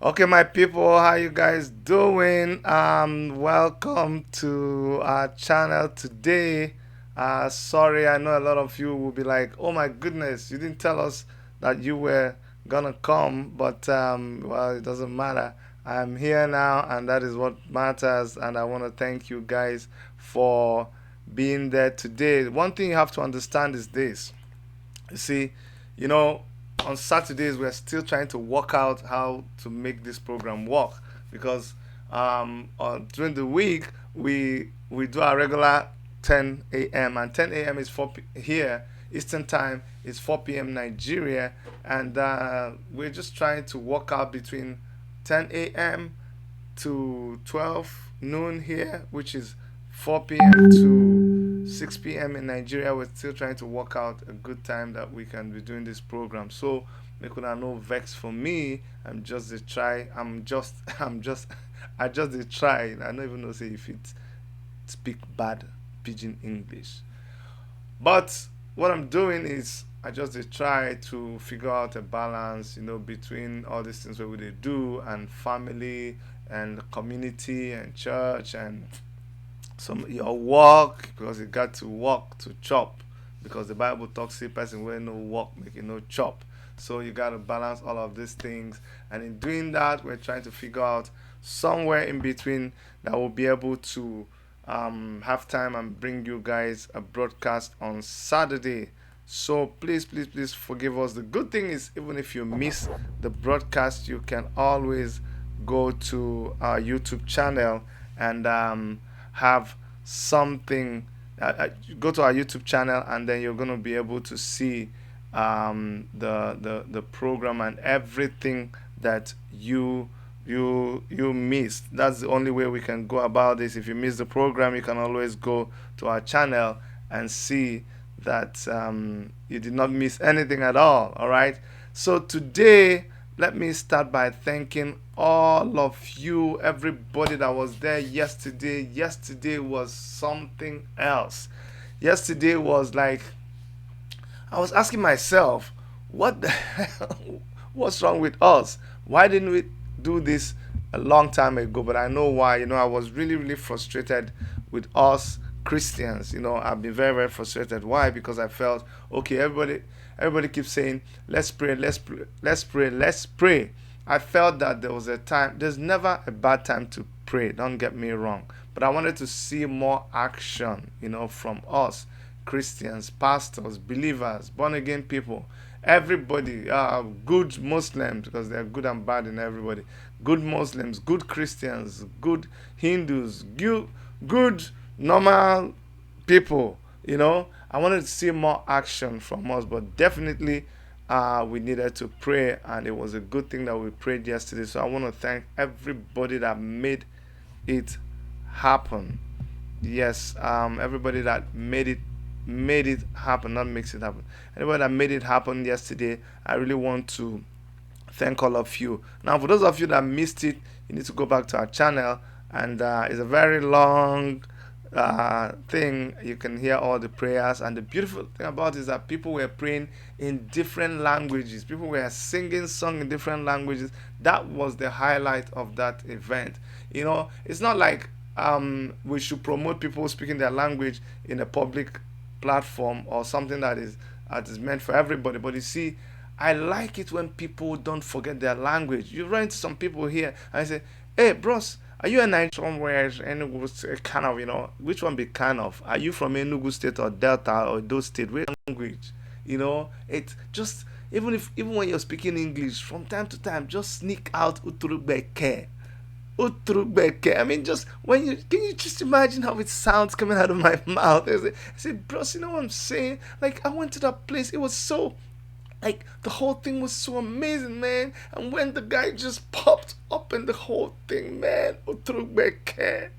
Okay, my people, how you guys doing? Welcome to our channel today. Sorry, I know a lot of you will be like, "Oh my goodness, you didn't tell us that you were gonna come," but well, it doesn't matter. I'm here now, and that is what matters. And I want to thank you guys for being there today. One thing you have to understand is this. You see, you know, on Saturdays we're still trying to work out how to make this program work because during the week we do our regular 10 a.m. and 10 a.m. is 4 here Eastern time is 4 p.m. Nigeria, and we're just trying to work out between 10 a.m. to 12 noon here, which is 4 p.m. to 6 p.m. in Nigeria. We're still trying to work out a good time that we can be doing this program. So make una no vex for me. I'm just a try. I just a try. I don't even know say if it speak bad pidgin English. But what I'm doing is I just dey try to figure out a balance, between all these things where we dey do and family and community and church and some your work, because you got to work to chop, because the Bible talks say person where no work make it no chop. So you got to balance all of these things, and in doing that we're trying to figure out somewhere in between that will be able to have time and bring you guys a broadcast on Saturday. So please forgive us. The good thing is, even if you miss the broadcast, you can always go to our YouTube channel and have something. Go to our YouTube channel, and then you're going to be able to see the program and everything that you missed. That's the only way we can go about this. If you miss the program, you can always go to our channel and see that you did not miss anything at all right? So today, let me start by thanking all of you, everybody that was there yesterday was something else. Yesterday was like, I was asking myself, what the hell? What's wrong with us? Why didn't we do this a long time ago? But I know why. I was really frustrated with us Christians. I've been very frustrated. Why? Because I felt, okay, everybody keeps saying, let's pray, let's pray. I felt that there was a time. There's never a bad time to pray. Don't get me wrong. But I wanted to see more action, from us Christians, pastors, believers, born again people, everybody, good Muslims, because they're good and bad in everybody, good Muslims, good Christians, good Hindus, good normal people. I wanted to see more action from us, but definitely we needed to pray, and it was a good thing that we prayed yesterday. So I want to thank everybody that made it happen. Yes, everybody that made it happen, not makes it happen. Anybody that made it happen yesterday, I really want to thank all of you. Now, for those of you that missed it, you need to go back to our channel, and it's a very long thing. You can hear all the prayers, and the beautiful thing about it is that people were praying in different languages. People were singing songs in different languages. That was the highlight of that event. It's not like we should promote people speaking their language in a public platform or something that is meant for everybody. But you see, I like it when people don't forget their language. You run into some people here and say, "Hey, bros, are you a Nigerian somewhere? Enugu kind of, which one be kind of? Are you from Enugu State or Delta or those state? Which language? It just, even when you're speaking English, from time to time, just sneak out uturubeke. Utrubeke. I mean, just when can you just imagine how it sounds coming out of my mouth? I say, bros, you know what I'm saying? Like, I went to that place. It was so, like, the whole thing was so amazing, man. And when the guy just popped up in the whole thing, man, Utrubeke.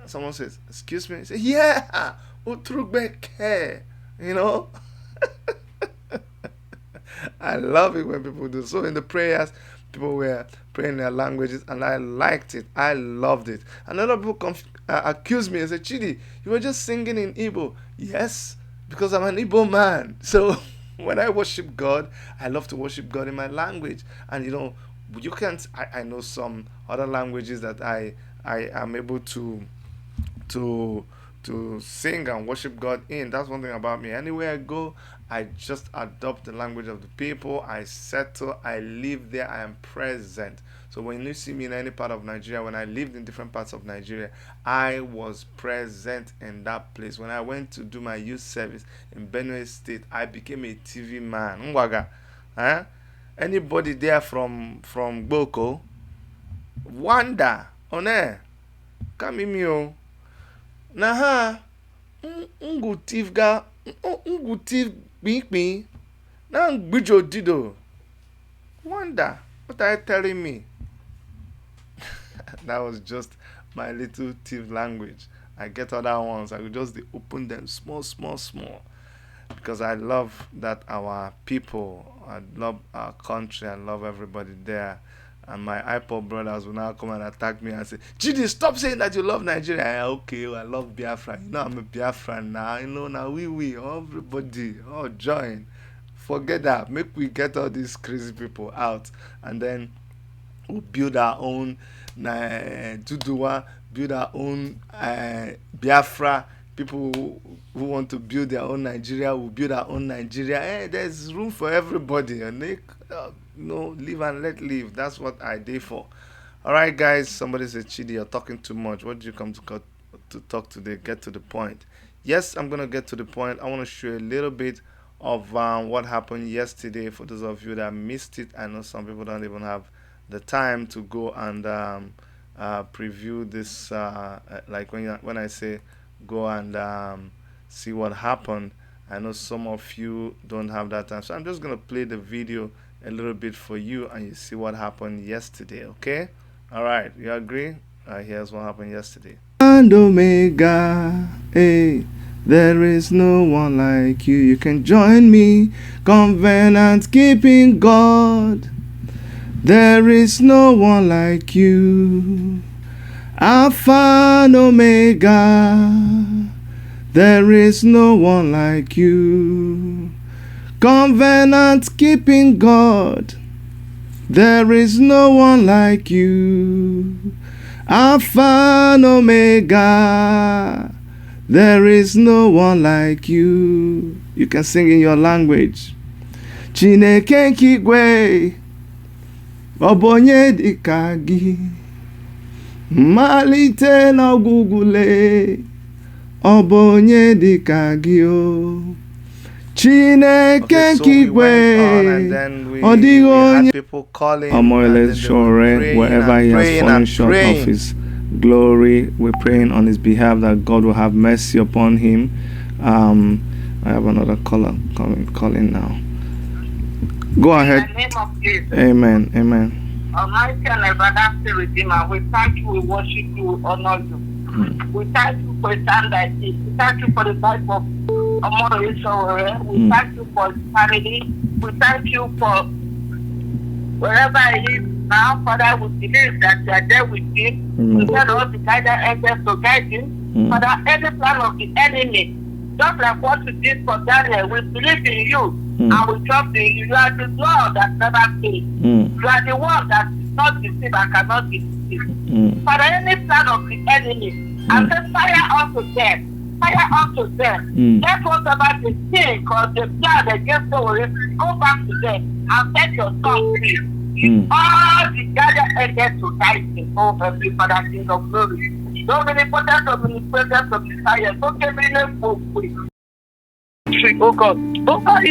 Someone says, excuse me? I say, yeah, Utrubeke. You know? I love it when people do so. In the prayers, people were praying their languages, and I liked it. I loved it. And a lot of people accuse me and say, Chidi, you were just singing in Igbo. Yes, because I'm an Igbo man. So when I worship God, I love to worship God in my language. And You can't. I know some other languages that I am able to to sing and worship God in. That's one thing about me. Anywhere I go, I just adopt the language of the people. I settle. I live there. I am present. So when you see me in any part of Nigeria, when I lived in different parts of Nigeria, I was present in that place. When I went to do my youth service in Benue State, I became a TV man. Ngwaga, huh? Anybody there from Boko? Wanda, on air. Come in, me, na ha ngutif ga ngutif kpikpi na ngbijo dido. Wonder, what are you telling me? That was just my little thief language. I get other ones. I will just open them small, small, small. Because I love that our people, I love our country, I love everybody there. And my iPod brothers will now come and attack me and say, Chidi, stop saying that you love Nigeria. Okay, well, I love Biafra. You know I'm a Biafran now. You know now we, everybody, all join. Forget that. Make we get all these crazy people out. And then we'll build our own Duduwa, build our own Biafra. People who want to build their own Nigeria will build our own Nigeria. There's room for everybody. And they, live and let live. That's what I did for. All right, guys. Somebody said, Chidi, you're talking too much. What did you come to talk today? Get to the point. Yes, I'm gonna get to the point. I want to show you a little bit of what happened yesterday. For those of you that missed it, I know some people don't even have the time to go and preview this. Like when I say go and see what happened, I know some of you don't have that time, so I'm just gonna play the video a little bit for you and you see what happened yesterday. Okay, all right, you agree? Here's what happened yesterday. And Omega, hey, there is no one like you. You can join me, covenant keeping God. There is no one like you. Alpha and Omega, there is no one like you. Covenant keeping God, there is no one like you. Alpha and Omega, there is no one like you. You can sing in your language. Chineke nkigwe, obonye dika gị. Malite n'ọgwụgwụle, obonye dika gị o. Chineke nkigwe, odigo onye. Amoyle Sowore, wherever he has fallen short of his glory, we're praying on his behalf that God will have mercy upon him. I have another caller calling now. Go ahead. In the name of Jesus. Amen. Amen. Almighty and everlasting Redeemer, we thank you, we worship you, we honor you. We thank you for a time like this. We thank you for the life of Sowore. We thank you for his family. We thank you for wherever he is now, Father. We believe that you are there with him. We tell all the guidance angels to guide him. Father, any plan of the enemy, just like what you did for Daniel, we believe in you. And we trust in you. You are the God that never fails. You are the one that is not deceived and cannot be deceived. Father, any plan of the enemy, I say fire unto them. Fire unto them. Let whatever they think or the plan against Sowore, go back to them and set your son free. All the gathered angels to guide him over the Father, King of glory. Omnipotent, omnipresent, omniscient. Don't give me name for free. Oh God, oh God, the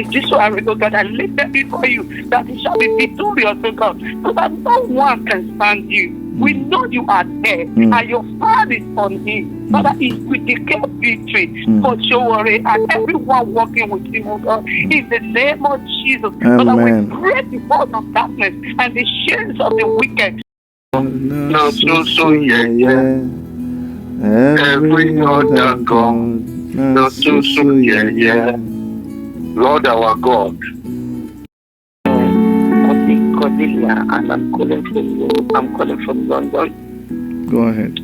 judiciary, oh God, I lift them before you, that it shall be victorious, oh God, so that no one can stand you. We know you are there, and your fire is on him. Father, we declare victory for Sowore and everyone working with him, oh God, in the name of Jesus. Father, we break the force of darkness and the chains of the wicked. No, yeah. Every other God. No, yeah. Lord our God. Cordelia, and I'm calling from you. I'm calling from London. Go ahead.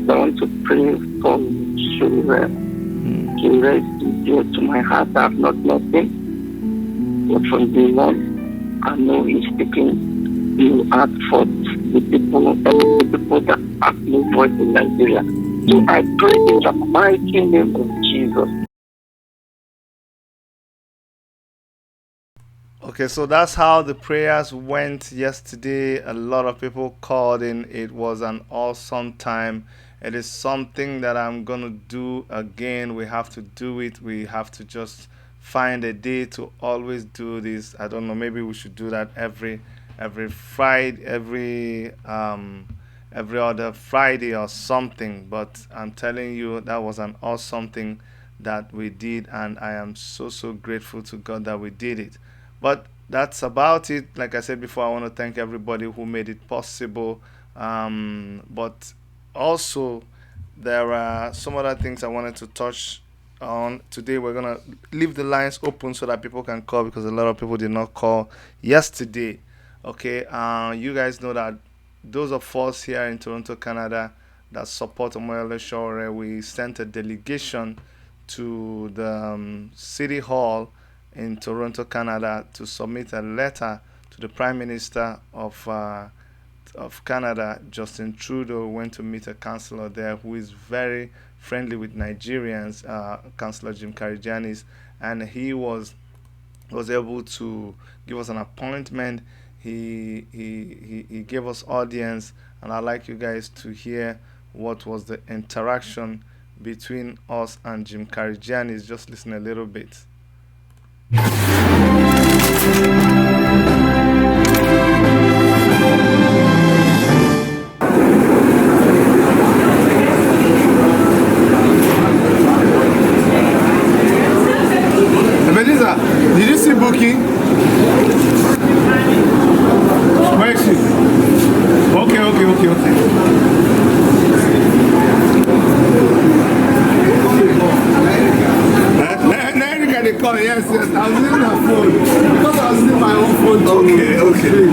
I want to pray for Sowore. He raised dear to my heart. I have not lost him. But from day one, I know He's speaking new heart for the people that have no voice in Nigeria. So I pray in the mighty name of Jesus. Okay, so that's how the prayers went yesterday. A lot of people called in. It was an awesome time. It is something that I'm going to do again. We have to do it. We have to just find a day to always do this. I don't know, maybe we should do that every Friday, every other Friday or something. But I'm telling you, that was an awesome thing that we did, and I am so grateful to God that we did it. But that's about it. Like I said before, I want to thank everybody who made it possible. But also, there are some other things I wanted to touch on today. We're gonna leave the lines open so that people can call, because a lot of people did not call yesterday. Okay, you guys know that those of us here in Toronto, Canada, that support Omoyole Sowore, we sent a delegation to the City Hall in Toronto, Canada, to submit a letter to the Prime Minister of Canada. Justin Trudeau went to meet a councillor there who is very friendly with Nigerians, Councillor Jim Karijanis, and he was able to give us an appointment. He gave us audience, and I'd like you guys to hear what was the interaction between us and Jim Karijanis. Just listen a little bit. Ebenezer, did you see Booking? Where is she? Okay. Now you can call, yes. I was using her phone. Because I was using my own phone too. Okay.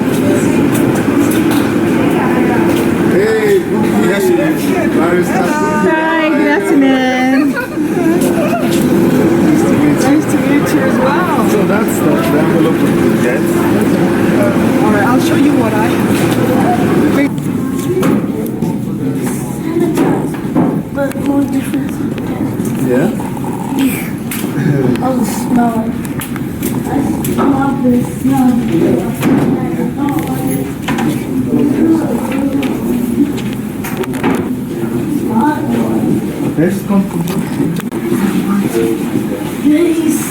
Hey, Booking. Yes, she is. Hi, good afternoon. Nice to meet you as well. So that's the envelope you get. Alright, I'll show you what I have. But more different. Yeah? Oh, smell it. I smell the smell. Let's come to Please.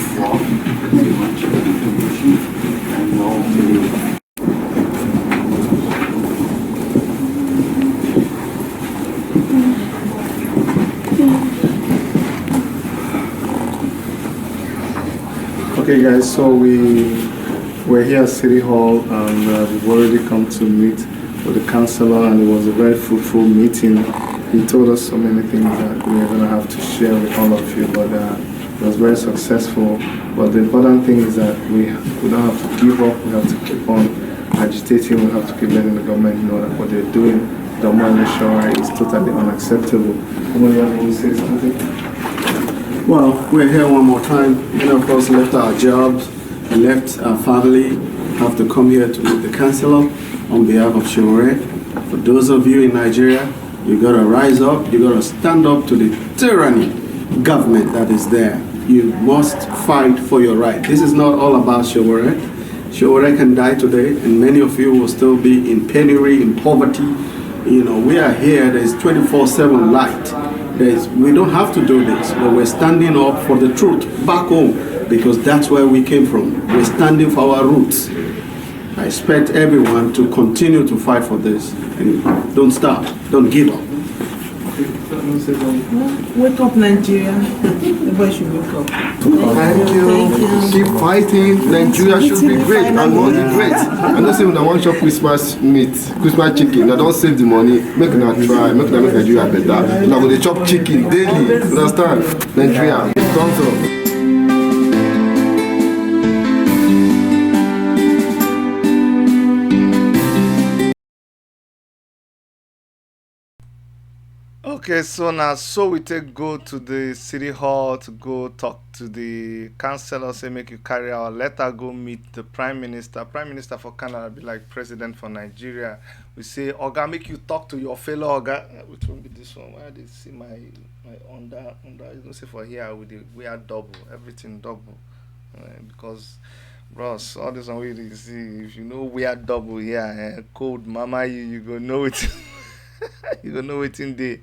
Okay guys, so we're here at City Hall, and we've already come to meet with the councillor, and it was a very fruitful meeting. He told us so many things that we are going to have to share with all of you, but it was very successful. But the important thing is that we don't have to give up. We have to keep on agitating. We have to keep letting the government know that what they're doing, the money Sowore, is totally unacceptable. Somebody else want to say something? Well, we're here one more time. Many of us left our jobs, left our family, have to come here to meet the councillor on behalf of Sowore. For those of you in Nigeria, you gotta rise up, you gotta stand up to the tyranny government that is there. You must fight for your right. This is not all about Sowore. Sowore can die today, and many of you will still be in penury, in poverty. You know, we are here, there's 24/7 light. We don't have to do this, but we're standing up for the truth back home, because that's where we came from. We're standing for our roots. I expect everyone to continue to fight for this, and don't stop, don't give up. Wake up, Nigeria. Everybody should wake up. Thank you. Keep fighting. Nigeria should be great and will be great. I know say when I want your Christmas meat, Christmas chicken, I don't save the money. Make una try, make Nigeria better. Now they chop chicken daily. Understand? Nigeria, thumbs up. Okay, so now, so we take go to the city hall to go talk to the councillor, say make you carry our letter, go meet the prime minister. Prime minister for Canada be like president for Nigeria. We say, Oga, make you talk to your fellow Oga. Which one be this one? Why did see my under? You know, say for here we are double, everything double, because. Bros, all this one we dey see. If you know we are double here, cold mama you go know it. You go know it in day.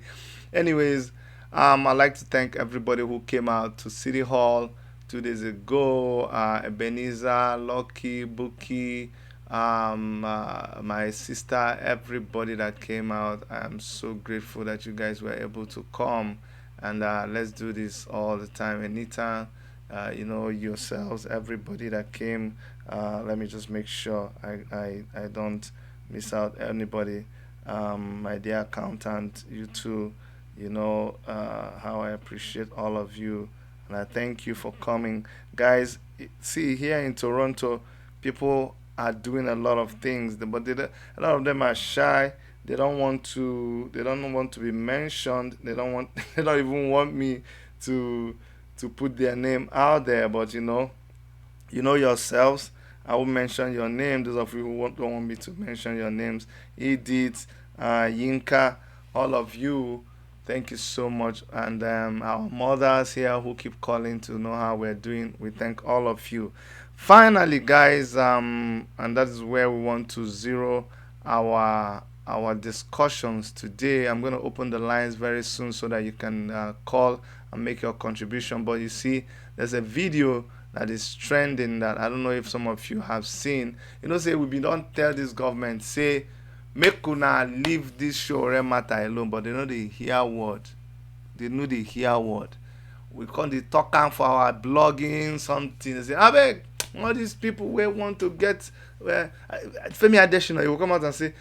Anyways, I'd like to thank everybody who came out to City Hall 2 days ago. Ebenezer, Lucky, Buki, my sister, everybody that came out. I'm so grateful that you guys were able to come. And let's do this all the time. Anita, yourselves, everybody that came. Let me just make sure I don't miss out anybody. My dear accountant, you too. You know how I appreciate all of you, and I thank you for coming, guys. See, here in Toronto, people are doing a lot of things, but a lot of them are shy. They don't want to. They don't want to be mentioned. They don't want. They don't even want me to put their name out there. But you know yourselves. I will mention your name. Those of you who don't want me to mention your names, Edith, Yinka, all of you, thank you so much. And our mothers here who keep calling to know how we're doing, we thank all of you. Finally, guys, and that is where we want to zero our discussions today. I'm going to open the lines very soon so that you can call and make your contribution. But you see, there's a video that is trending that I don't know if some of you have seen. Say we don't tell this government, say, make una leave this Sowore matter alone, but they know they hear word. They know they hear word. We come dey talk am for our blogging something. They say, abeg, all these people wey want to get Femi Adesina, he will come out and say,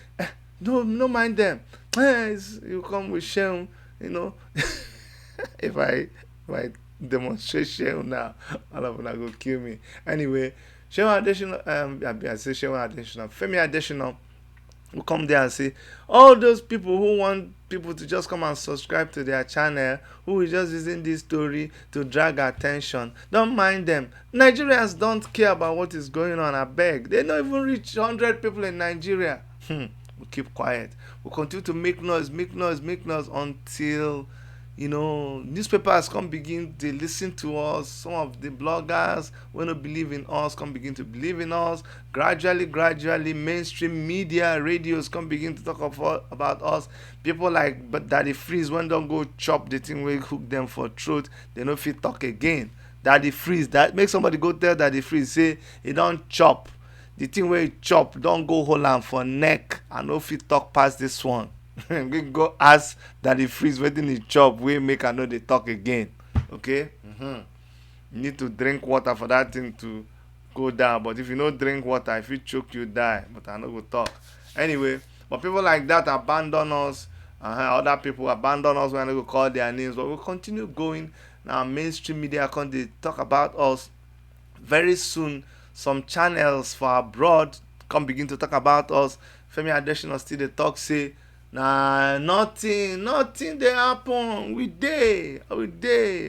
no mind them. You come with shame, if I demonstrate shame now, all of una go kill me. Anyway, Shame Adesina, I say Shame Adesina, Femi Adesina will come there and say, all those people who want people to just come and subscribe to their channel, who is just using this story to drag attention, don't mind them. Nigerians don't care about what is going on. I beg, they don't even reach 100 people in Nigeria. We keep quiet. We continue to make noise until newspapers come begin to listen to us. Some of the bloggers when not believe in us come begin to believe in us. Gradually mainstream media, radios come begin to talk about us. People like Daddy Freeze, when don't go chop the thing wey hook them for throat, they no fit talk again. Daddy Freeze, that make somebody go tell Daddy Freeze say he don't chop the thing wey he chop, don't go hold am for neck. I no fit talk past this one. Go ask Daddy Freeze wetin he chop wey make I no dey talk again. Okay. You need to drink water for that thing to go down, but if you no drink water, if it choke you die. But I no go talk anyway. But people like that abandon us. Other people abandon us when I go call their names, but we'll continue going. Now mainstream media come dey talk about us. Very soon some channels for abroad come begin to talk about us. Femi Adesina still dey talk say nah, nothing dey happen. We dey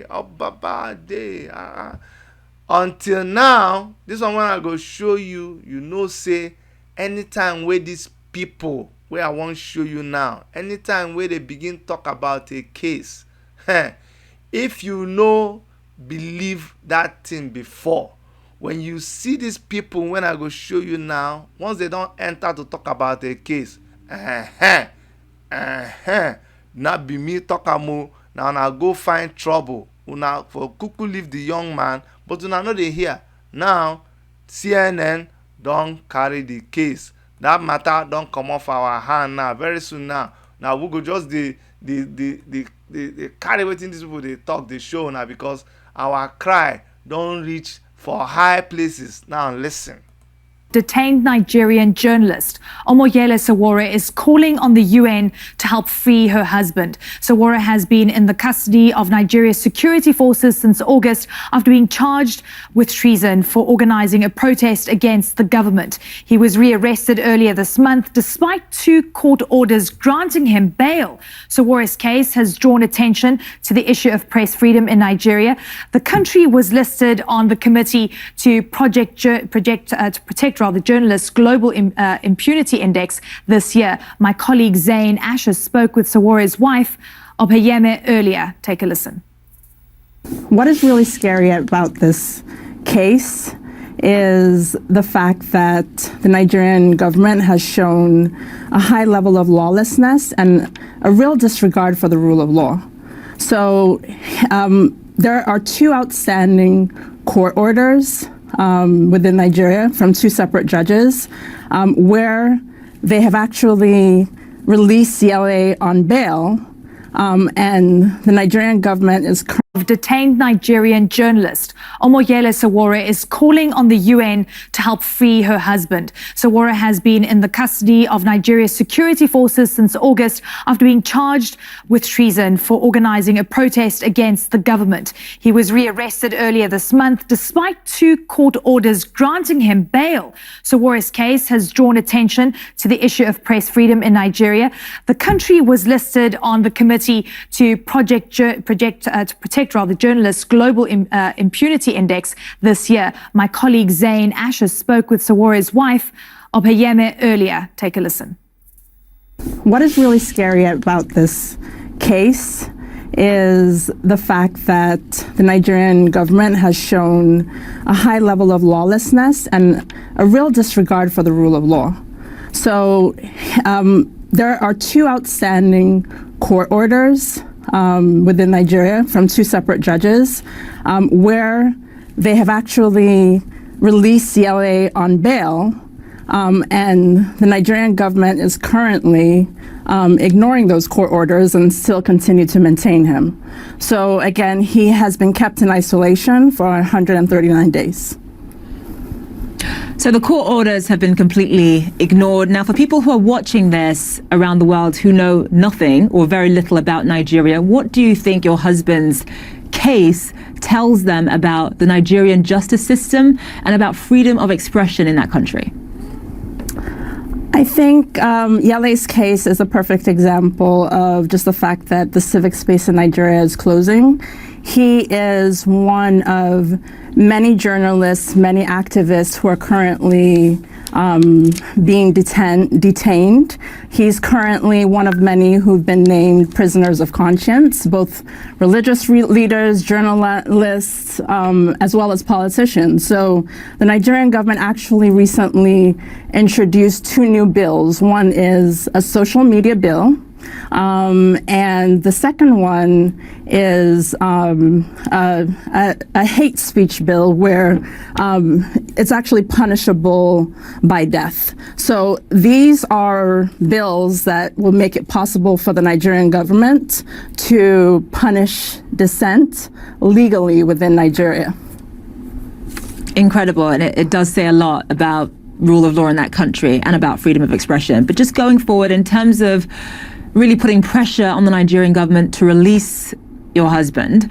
Baba dey. Until now, this one when I go show you, say anytime wey these people wey I wan show you now, anytime wey they begin talk about a case, if you no believe that thing before, when you see these people when I go show you now, once they don't enter to talk about a case, not be me talk am o. Now una go find trouble. Una for kuku leave the young man, but una no dey hear. Now CNN don carry the case. That matter don comot for our hand now. Very soon now we go just dey carry wetin these people dey talk dey show una, because our cry don reach for high places. Now listen. Detained Nigerian journalist Omoyele Sowore is calling on the UN to help free her husband. Sowore has been in the custody of Nigeria's security forces since August after being charged with treason for organizing a protest against the government. He was rearrested earlier this month despite 2 court orders granting him bail. Sowore's case has drawn attention to the issue of press freedom in Nigeria. The country was listed on the committee to protect journalists' global impunity index this year. My colleague Zain Asher spoke with Sowore's wife, Obhayeme, earlier. Take a listen. What is really scary about this case is the fact that the Nigerian government has shown a high level of lawlessness and a real disregard for the rule of law. So there are 2 outstanding court orders within Nigeria from 2 separate judges where they have actually released Yele on bail, and the Nigerian government is Detained Nigerian journalist Omoyele Sowore is calling on the UN to help free her husband. Sowore has been in the custody of Nigeria's security forces since August after being charged with treason for organizing a protest against the government. He was rearrested earlier this month despite 2 court orders granting him bail. Sowore's case has drawn attention to the issue of press freedom in Nigeria. The country was listed on the committee to protect journalists' global impunity index this year. My colleague Zain Asher spoke with Sowore's wife, Obhayeme, earlier. Take a listen. What is really scary about this case is the fact that the Nigerian government has shown a high level of lawlessness and a real disregard for the rule of law. So there are 2 outstanding court orders within Nigeria from 2 separate judges where they have actually released Yele on bail, and the Nigerian government is currently ignoring those court orders and still continue to maintain him. So again, he has been kept in isolation for 139 days. So the court orders have been completely ignored. Now, for people who are watching this around the world who know nothing or very little about Nigeria, what do you think your husband's case tells them about the Nigerian justice system and about freedom of expression in that country? I think Yele's case is a perfect example of just the fact that the civic space in Nigeria is closing. He is one of many journalists, many activists who are currently being detained. He's currently one of many who've been named prisoners of conscience, both religious leaders, journalists, as well as politicians. So the Nigerian government actually recently introduced 2 new bills. One is a social media bill, and the second one is a hate speech bill where it's actually punishable by death. So these are bills that will make it possible for the Nigerian government to punish dissent legally within Nigeria. Incredible, and it does say a lot about rule of law in that country and about freedom of expression. But just going forward, in terms of really putting pressure on the Nigerian government to release your husband,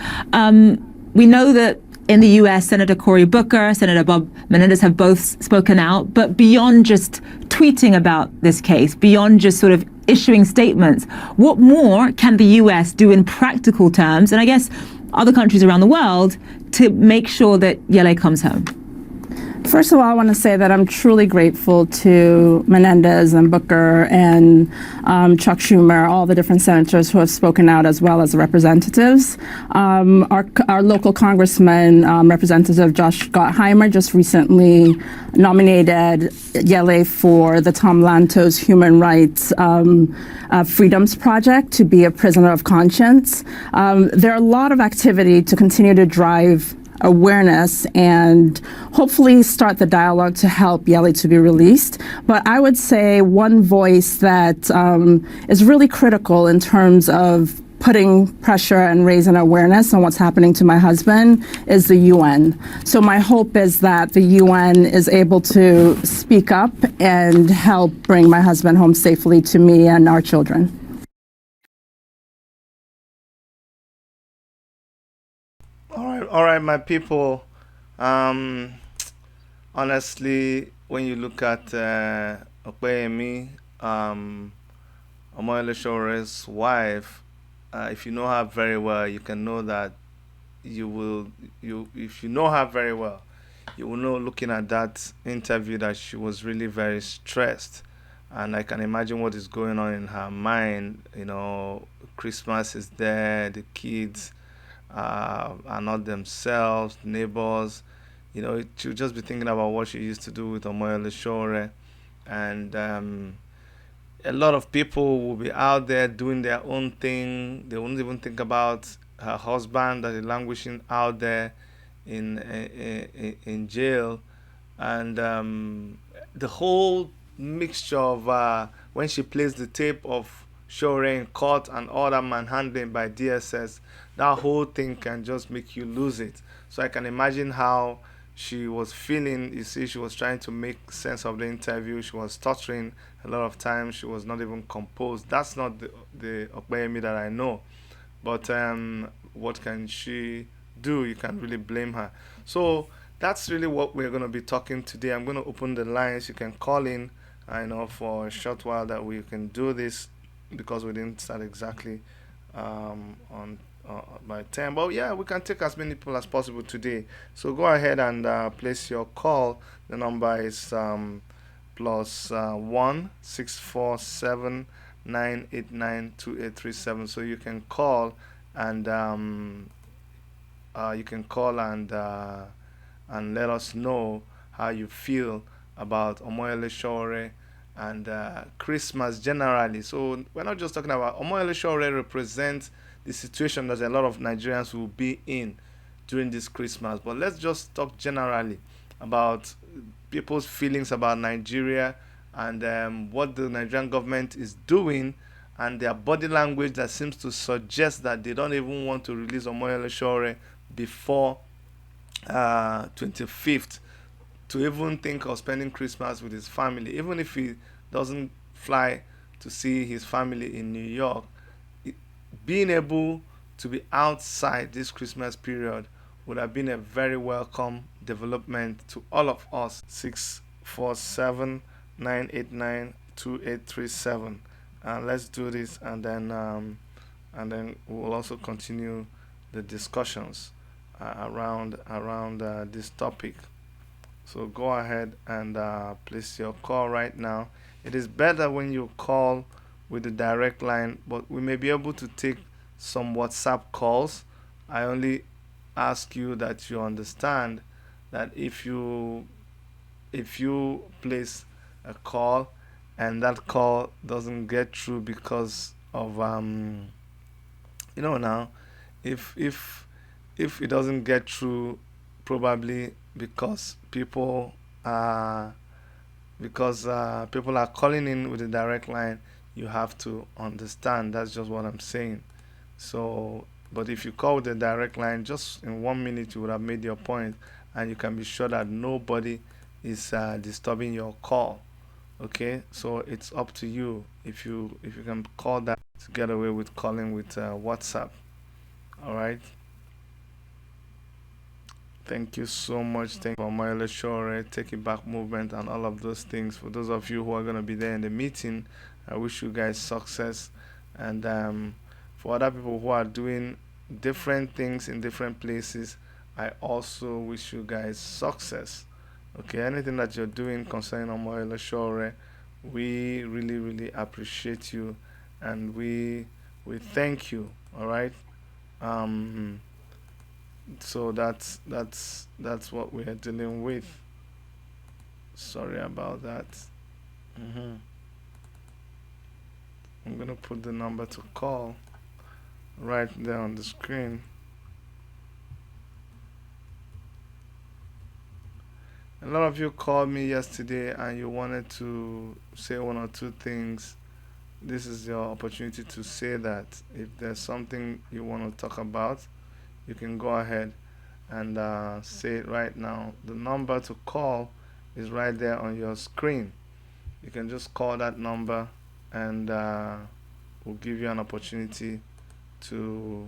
we know that in the US, Senator Cory Booker, Senator Bob Menendez have both spoken out. But beyond just tweeting about this case, beyond just sort of issuing statements, what more can the US do in practical terms, and I guess other countries around the world, to make sure that Yele comes home? First of all, I want to say that I'm truly grateful to Menendez and Booker and Chuck Schumer, all the different senators who have spoken out, as well as the representatives. Our local congressman, Representative Josh Gottheimer, just recently nominated Yele for the Tom Lantos Human Rights Freedoms Project to be a prisoner of conscience. There are a lot of activity to continue to drive awareness and hopefully start the dialogue to help Yele to be released. But I would say one voice that is really critical in terms of putting pressure and raising awareness on what's happening to my husband is the UN. So my hope is that the UN is able to speak up and help bring my husband home safely to me and our children. All right, my people. Um, Honestly, when you look at Opeyemi, Omoyele Shore's wife, if you know her very well, you can know that you will you if you know her very well, you will know looking at that interview that she was really very stressed, and I can imagine what is going on in her mind. Christmas is there, the kids are not themselves, neighbors. She'll just be thinking about what she used to do with Omoyele Shore, and a lot of people will be out there doing their own thing. They won't even think about her husband that is languishing out there in jail, and the whole mixture of when she plays the tape of Shore in court and all that manhandling by DSS, that whole thing can just make you lose it. So I can imagine how she was feeling. You see, she was trying to make sense of the interview. She was stuttering a lot of times. She was not even composed. That's not the Opeyemi that I know. But what can she do? You can't really blame her. So that's really what we're going to be talking today. I'm going to open the lines. You can call in. I know for a short while that we can do this because we didn't start exactly on by 10. But yeah, we can take as many people as possible today. So go ahead and place your call. The number is plus 1 647 989 2837. So you can call and let us know how you feel about Omoyele Shore and Christmas generally. So we're not just talking about Omoyele Shore represents the situation that a lot of Nigerians will be in during this Christmas. But let's just talk generally about people's feelings about Nigeria and what the Nigerian government is doing and their body language that seems to suggest that they don't even want to release Omoyele Shore before 25th to even think of spending Christmas with his family, even if he doesn't fly to see his family in New York. Being able to be outside this Christmas period would have been a very welcome development to all of us. 647 989 2837. Let's do this, and then we'll also continue the discussions around this topic. So go ahead and place your call right now. It is better when you call with the direct line, but we may be able to take some WhatsApp calls. I only ask you that you understand that if you place a call and that call doesn't get through because of now, if it doesn't get through, probably because people are calling in with a direct line, you have to understand. That's just what I'm saying. So, but if you call with a direct line, just in 1 minute you would have made your point, and you can be sure that nobody is disturbing your call. Okay, so it's up to you if you can call that to get away with calling with WhatsApp. All right. Thank you so much. Thank you for Omoyele Shore, Take It Back movement, and all of those things. For those of you who are going to be there in the meeting, I wish you guys success. And for other people who are doing different things in different places, I also wish you guys success. Okay, anything that you're doing concerning Omoyele Shore, we really, really appreciate you, and we thank you. All right. So that's what we are dealing with. Sorry about that. I'm gonna put the number to call right there on the screen. A lot of you called me yesterday and you wanted to say one or two things this is your opportunity to say that. If there's something you want to talk about, you can go ahead and say it right now. The number to call is right there on your screen. You can just call that number, and we'll give you an opportunity to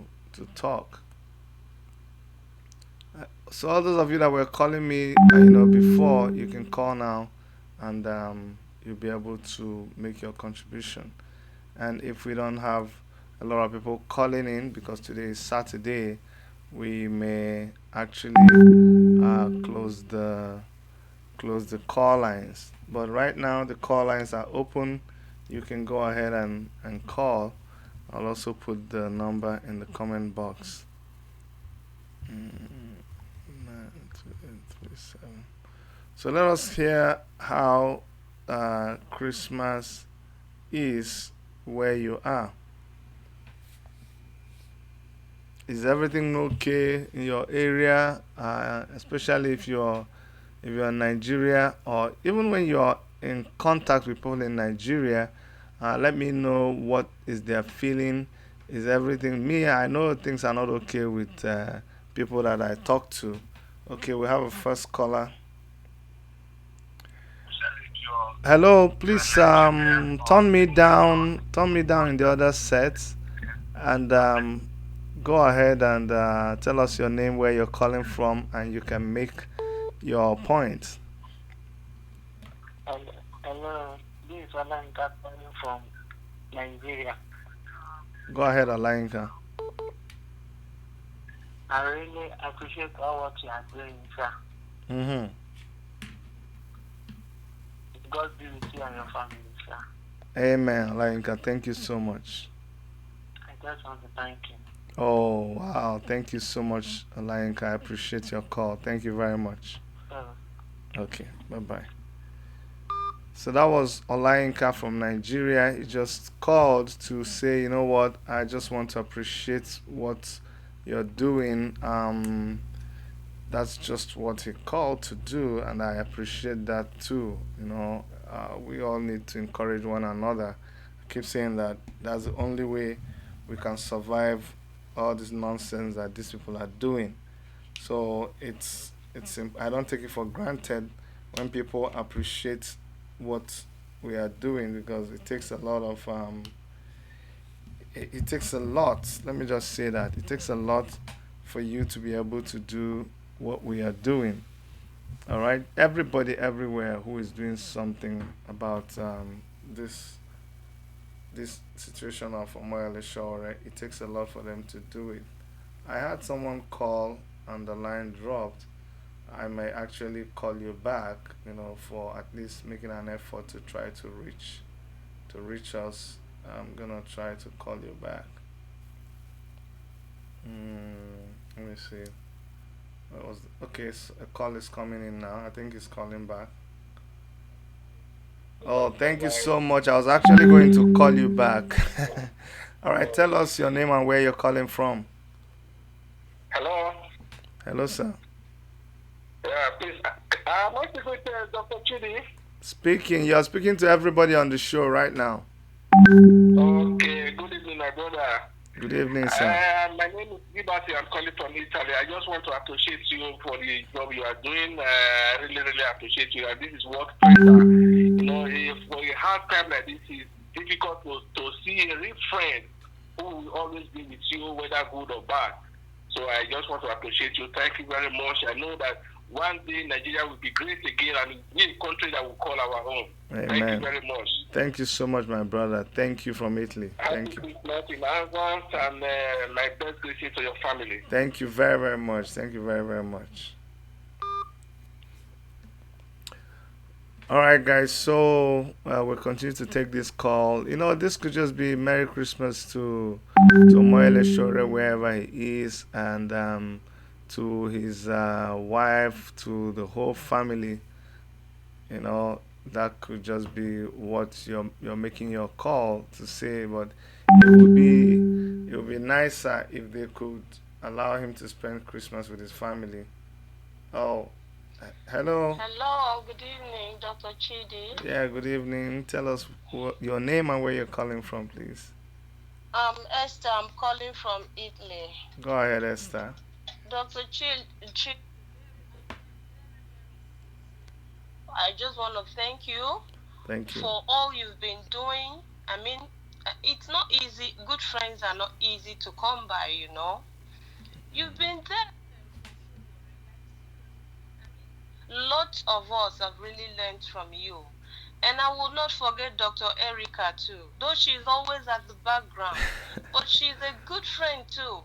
talk. So all those of you that were calling me, before, you can call now, and you'll be able to make your contribution. And if we don't have a lot of people calling in, because today is Saturday, we may actually close the call lines. But right now the call lines are open. You can go ahead and call. I'll also put the number in the comment box. 92837. So let us hear how Christmas is where you are. Is everything okay in your area? Especially if you're in Nigeria, or even when you're in contact with people in Nigeria, let me know what is their feeling. Is everything me? I know things are not okay with people that I talk to. Okay, we have a first caller. Hello, please turn me down in the other set, and go ahead and tell us your name, where you're calling from, and you can make your point. Hello, this is Alanka calling from Nigeria. Go ahead, Alainka. I really appreciate all what you are doing, sir. Mm-hmm. God be with you and your family, sir. Amen, Alainka. Thank you so much. I just want to thank you. Oh, wow. Thank you so much, Alainka. I appreciate your call. Thank you very much. Okay, bye-bye. So that was Olainka from Nigeria. He just called to say, you know what, I just want to appreciate what you're doing. That's just what he called to do, and I appreciate that too. We all need to encourage one another. I keep saying that that's the only way we can survive all this nonsense that these people are doing. So I don't take it for granted when people appreciate what we are doing, because it takes a lot of it takes a lot. Let me just say that it takes a lot for you to be able to do what we are doing. All right, everybody everywhere who is doing something about this situation of Omoyele Sowore, it takes a lot for them to do it. I had someone call and the line dropped. I may actually call you back, for at least making an effort to try to reach us. I'm gonna try to call you back. Let me see. Okay? So a call is coming in now. I think he's calling back. Oh, thank you so much. I was actually going to call you back. All right, tell us your name and where you're calling from. Hello. Hello, sir. Yeah, please. I'm speaking with Dr. Chidi. Speaking. You're speaking to everybody on the show right now. Okay, good evening, my brother. Good evening, sir. My name is Liberty. I'm calling from Italy. I just want to appreciate you for the job you are doing. I really, really appreciate you. And this is what pressure. If for a hard time like this, it's difficult to see a real friend who will always be with you, whether good or bad. So I just want to appreciate you. Thank you very much. I know that one day Nigeria will be great again, and it will be a country that will call our own. Amen. Thank you very much. Thank you so much, my brother. Thank you from Italy. Thank you. In advance, and my best wishes to your family. Thank you very, very much. Thank you very, very much. All right, guys. So we'll continue to take this call. This could just be Merry Christmas to Moele Sowore wherever he is, and to his wife, to the whole family. That could just be what you're making your call to say. But it would be nicer if they could allow him to spend Christmas with his family. Oh, Hello. Hello, good evening, Dr. Chidi. Yeah, good evening. Tell us your name and where you're calling from, please. Esther, I'm calling from Italy. Go ahead, Esther. Dr. Chidi, I just want to thank you Thank you. for all you've been doing. I mean, it's not easy. Good friends are not easy to come by, you know. You've been there. Lots of us have really learned from you. And I will not forget Dr. Erica too. Though she's always at the background, but she's a good friend too.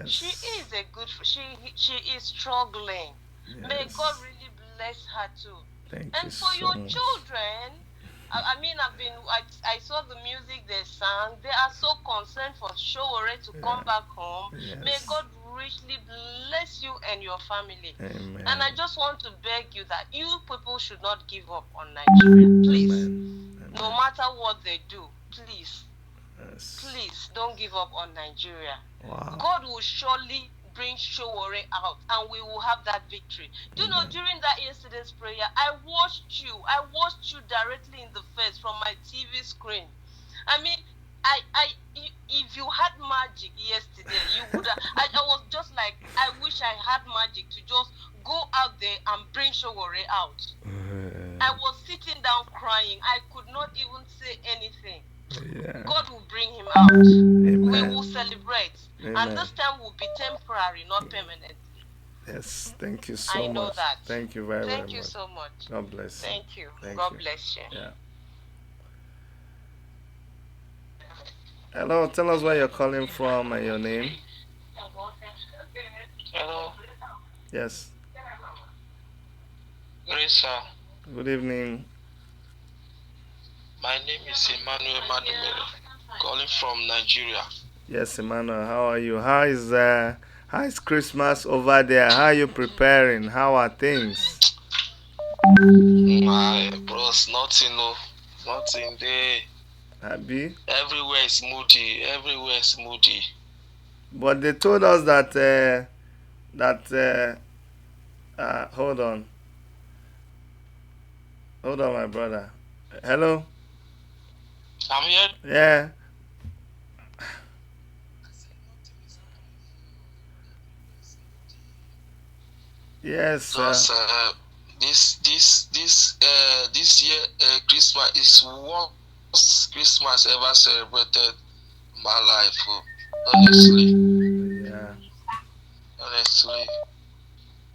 She Yes. is a good. She is struggling. May God Yes. really bless her too. Thank you And for so your much. children, I mean, I saw the music they sang. They are so concerned for Sowore to come back home. May Yes. God richly bless you and your family. Amen. And I just want to beg you that you people should not give up on Nigeria, please. Amen. No matter what they do, please, Yes. please don't give up on Nigeria. Wow. God will surely bring Sowore out and we will have that victory. Do you know, during that yesterday's prayer, I watched you directly in the face from my TV screen. I mean, if you had magic yesterday, you would have, I was just like, I wish I had magic to just go out there and bring Sowore out. I was sitting down crying. I could not even say anything. Yeah. God will bring him out. Amen. We will celebrate. Amen. And this time will be temporary, not permanent. Yes. Thank you so much. I know that. Thank you very, very much. Thank you so much. God bless you. Thank you. Thank God you. bless you. Yeah. Hello. Tell us where you're calling from and your name. Hello. Yes. Grace, Good evening. my name is Emmanuel Madumere, calling from Nigeria. Yes, Emmanuel. How are you? How is Christmas over there? How are you preparing? How are things? My bros, nothing there. Happy? Everywhere is moody. Everywhere is moody. But they told us that hold on, my brother. Hello. I'm here. Yeah. Yes. Because this year Christmas is worst Christmas ever celebrated in my life. Honestly, Yeah.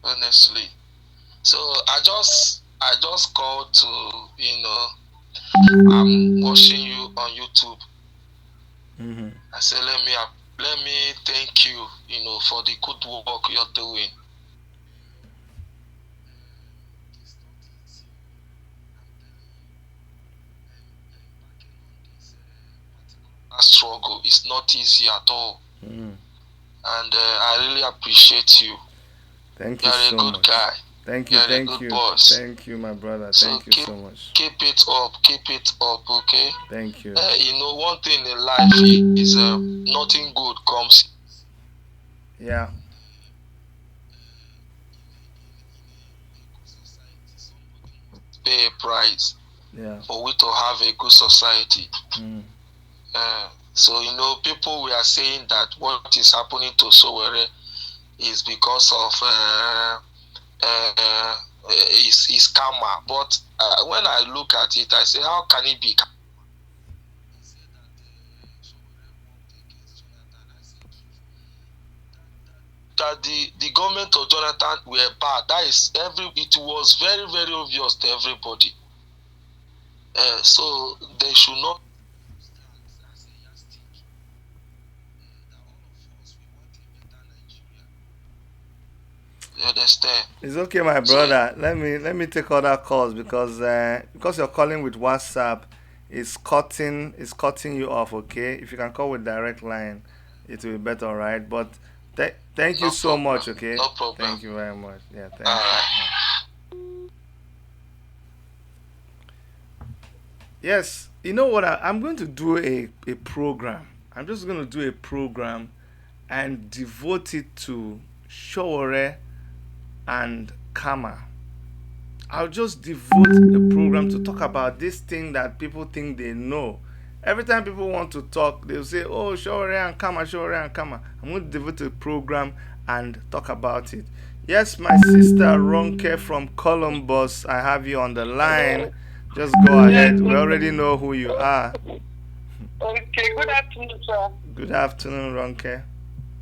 honestly. So I just called to I'm watching you on YouTube. Mm-hmm. I said let me thank you for the good work you're doing. Struggle is not easy at all. Mm. And I really appreciate you. Thank you You're so a good much. guy. Thank you. You're a Thank good you. boss. Thank you, my brother. So Thank you so much. keep it up, okay? Thank you. One thing in life is nothing good comes. Yeah. Pay a price Yeah. for we to have a good society. Mm. So people we are saying that what is happening to Sowore is because of his karma. But when I look at it, I say, how can it be? That the government of Jonathan were bad. It was very, very obvious to everybody. So they should not. You understand? It's okay, my brother. Let me take other calls because you're calling with WhatsApp, it's cutting you off. Okay, if you can call with direct line, it will be better, all right? But thank you No so problem. much. Okay. No problem. Thank you very much. Yeah. Thank All you. right. Yes. You know what? I'm going to do a program. I'm just going to do a program and devote it to Sowore and karma. I'll just devote the program to talk about this thing that people think they know. Every time people want to talk, they'll say, "Oh, Sowore and Kama, Sowore and Kama." I'm going to devote a program and talk about it. Yes, my sister Ronke from Columbus, I have you on the line. Just go Yes, ahead. We already know who you are. okay, good afternoon, sir. Good afternoon, Ronke.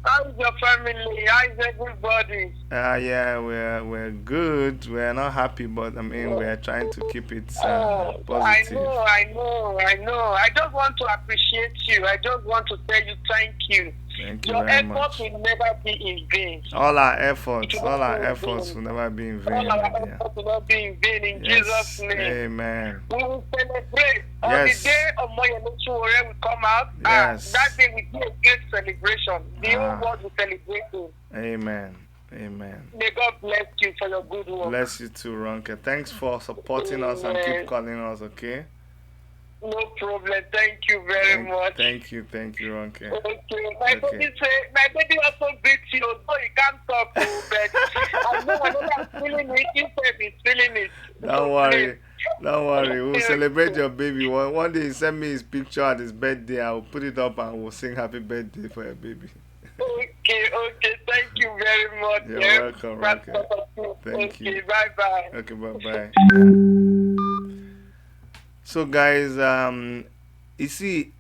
How's your family? How's everybody? Yeah, we're good. We're not happy, but I mean we're trying to keep it I positive. know. I just want to appreciate you. I just want to tell you thank you. Thank you Your very effort much. will never be in vain. All our It efforts, will all not our be in efforts will vain. never be in All vain, our my dear. effort will not be in vain in Jesus' Yes, name. amen. We will celebrate on the Yes, day of Moyele Sowore will come out. yes. That day will be a great celebration. The whole world will celebrate you. Amen, amen. May God bless you for your good work. Bless you too, Ronke. Thanks for supporting us and keep Amen. calling us, okay? No problem. Thank you very much. Thank you, Ronke. Okay. My baby also greets you, although he can't talk, but I know whenever I'm feeling it, he says he's feeling it. Don't worry. Don't worry. We'll celebrate your baby. One day he send me his picture at his birthday. I'll put it up and we'll sing happy birthday for your baby. Okay. Thank you very much. You're Yeah. welcome, Ronke. Thank you. Bye-bye. Okay, bye-bye. So guys, you see,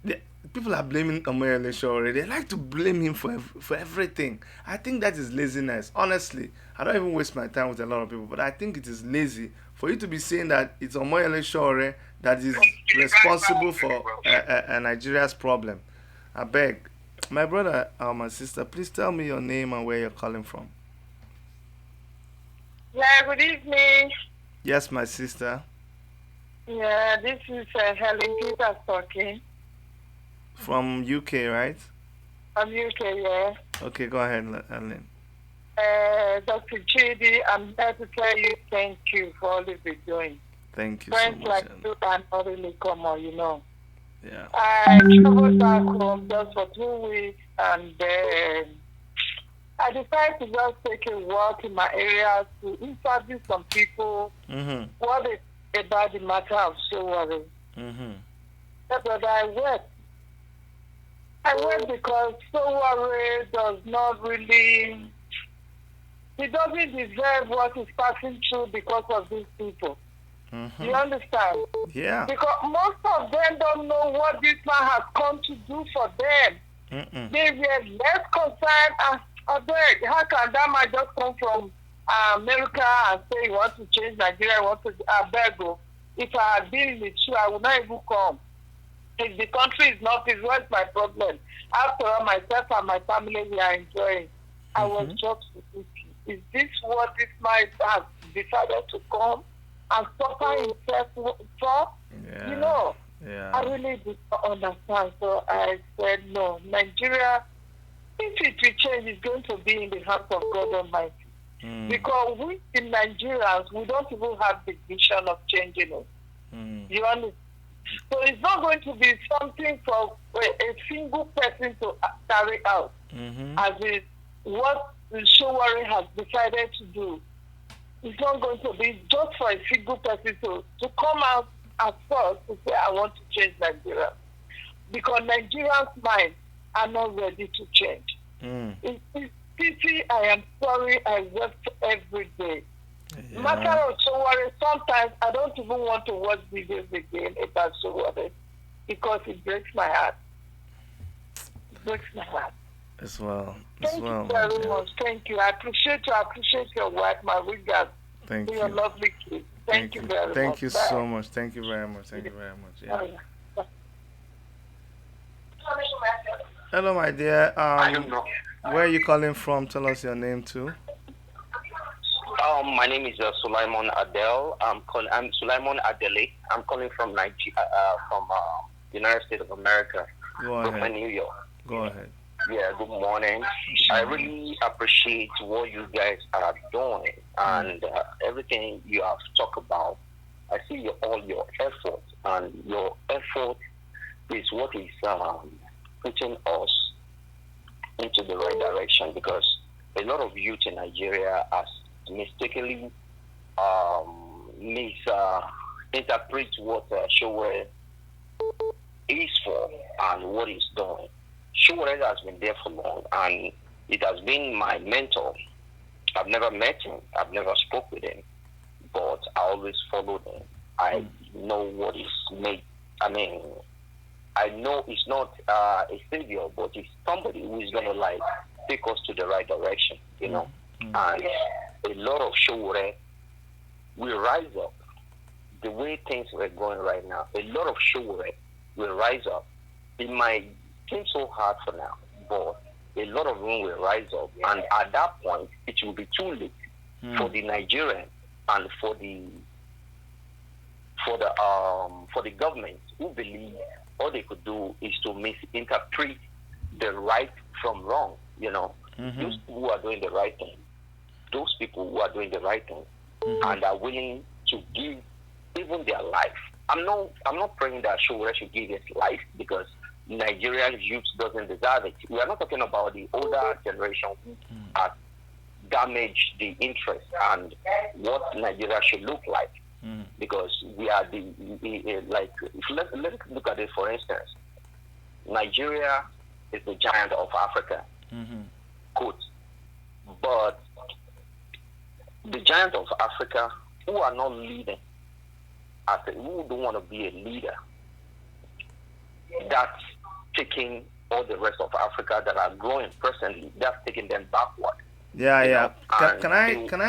people are blaming Omoyele Sowore. They like to blame him for everything. I think that is laziness. Honestly, I don't even waste my time with a lot of people, but I think it is lazy for you to be saying that it's Omoyele Sowore that is responsible for Nigeria's problem. I beg, my brother or my sister, please tell me your name and where you're calling from. Yeah, good evening. Yes, my sister. Yeah, this is Helen Peters talking. From UK, right? From UK, yeah. Okay, go ahead, Ellen. Dr. JD, I'm here to tell you thank you for all you've been doing. Thank you Friends so much. like you are not really common, you know. Yeah. I traveled back home just for 2 weeks and I decided to just take a walk in my area to interview some people what they about the matter of Sowore. But I went because Sowore does not really, he doesn't deserve what he's passing through because of these people. You understand? Yeah. Because most of them don't know what this man has come to do for them. They were less concerned. How can that man just come from America and say he wants to change Nigeria, Abego? If I had been in the shoe, I would not even come. If the country is not peace, what's my problem? After all, myself and my family, we are enjoying. I was shocked to see. Is this what this man has decided to come and suffer himself for? Yeah. You know, Yeah. I really did not understand. So I said, no, Nigeria, if it will change, it's going to be in the hands of God Almighty. Because we in Nigerians, we don't even have the vision of changing it. You understand? So it's not going to be something for a single person to carry out. As is what Sowore has decided to do. It's not going to be just for a single person to come out at first to say, I want to change Nigeria. Because Nigerians' minds are not ready to change. It's pity, I am sorry, I wept every day. Yeah. Matter of Sowore, sometimes I don't even want to watch videos again about Sowore because it breaks my heart. It breaks my heart. As well. Thank you very much. Thank you. I appreciate you. I appreciate your wife, my regards. Thank you. You're lovely kid. Thank you very much. Thank you Bye. so much. Thank you very much. Thank you very much. Yeah. Bye. Hello, my dear. I don't know. Where are you calling from? Tell us your name too. My name is Sulaiman Adel. I'm Sulaiman Adele. I'm calling from Nigeria, from United States of America, Go Brooklyn, ahead. New York. Go ahead. Yeah, good morning. I really appreciate what you guys are doing and everything you have talked about. I see all your effort, and your effort is what is putting us into the right direction, because a lot of youth in Nigeria are mistakenly misinterpret what Sowore is for and what he's doing. Sowore has been there for long, and it has been my mentor. I've never met him, I've never spoke with him, but I always followed him. I know what he's made. I mean, I know he's not a savior, but he's somebody who is gonna like take us to the right direction, you know. And a lot of Sowore will rise up the way things are going right now. A lot of Sowore will rise up. It might seem so hard for now, but a lot of them will rise up, and at that point, it will be too late for the Nigerian and for the government who believe all they could do is to misinterpret the right from wrong. You know, those people who are doing the right thing, those people who are doing the right thing, and are willing to give even their life. I'm not praying that Sowore should give his life, because Nigerian youth doesn't deserve it. We are not talking about the older generation who have damaged the interest and what Nigeria should look like. Because we are like, let's look at it. For instance, Nigeria is the giant of Africa. Good. But the giant of Africa who are not leading, who don't want to be a leader, that's taking all the rest of Africa that are growing presently, that's taking them backward. Yeah, You yeah. know, Can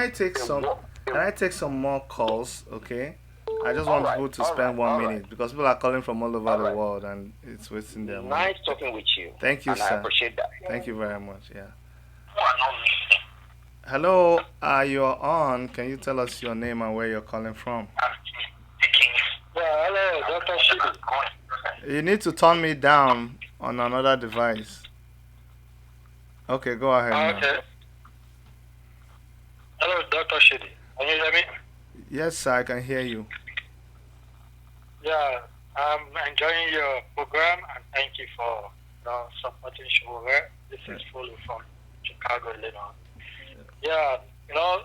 I take some more calls? Okay. I just want people to spend 1 minute because people are calling from all over the world and it's wasting their money. Nice talking with you. Thank you, and sir. I appreciate that. Thank you very much. Yeah. Hello, you're on. Can you tell us your name and where you're calling from? Yeah, hello, Dr. Shidi. You need to turn me down on another device. Okay, go ahead now. Okay. Hello, Dr. Shidi. Can you hear me? Yes, sir, I can hear you. Yeah, I'm enjoying your program and thank you for supporting Sowore. This is Fulu from Chicago, Illinois. Yeah,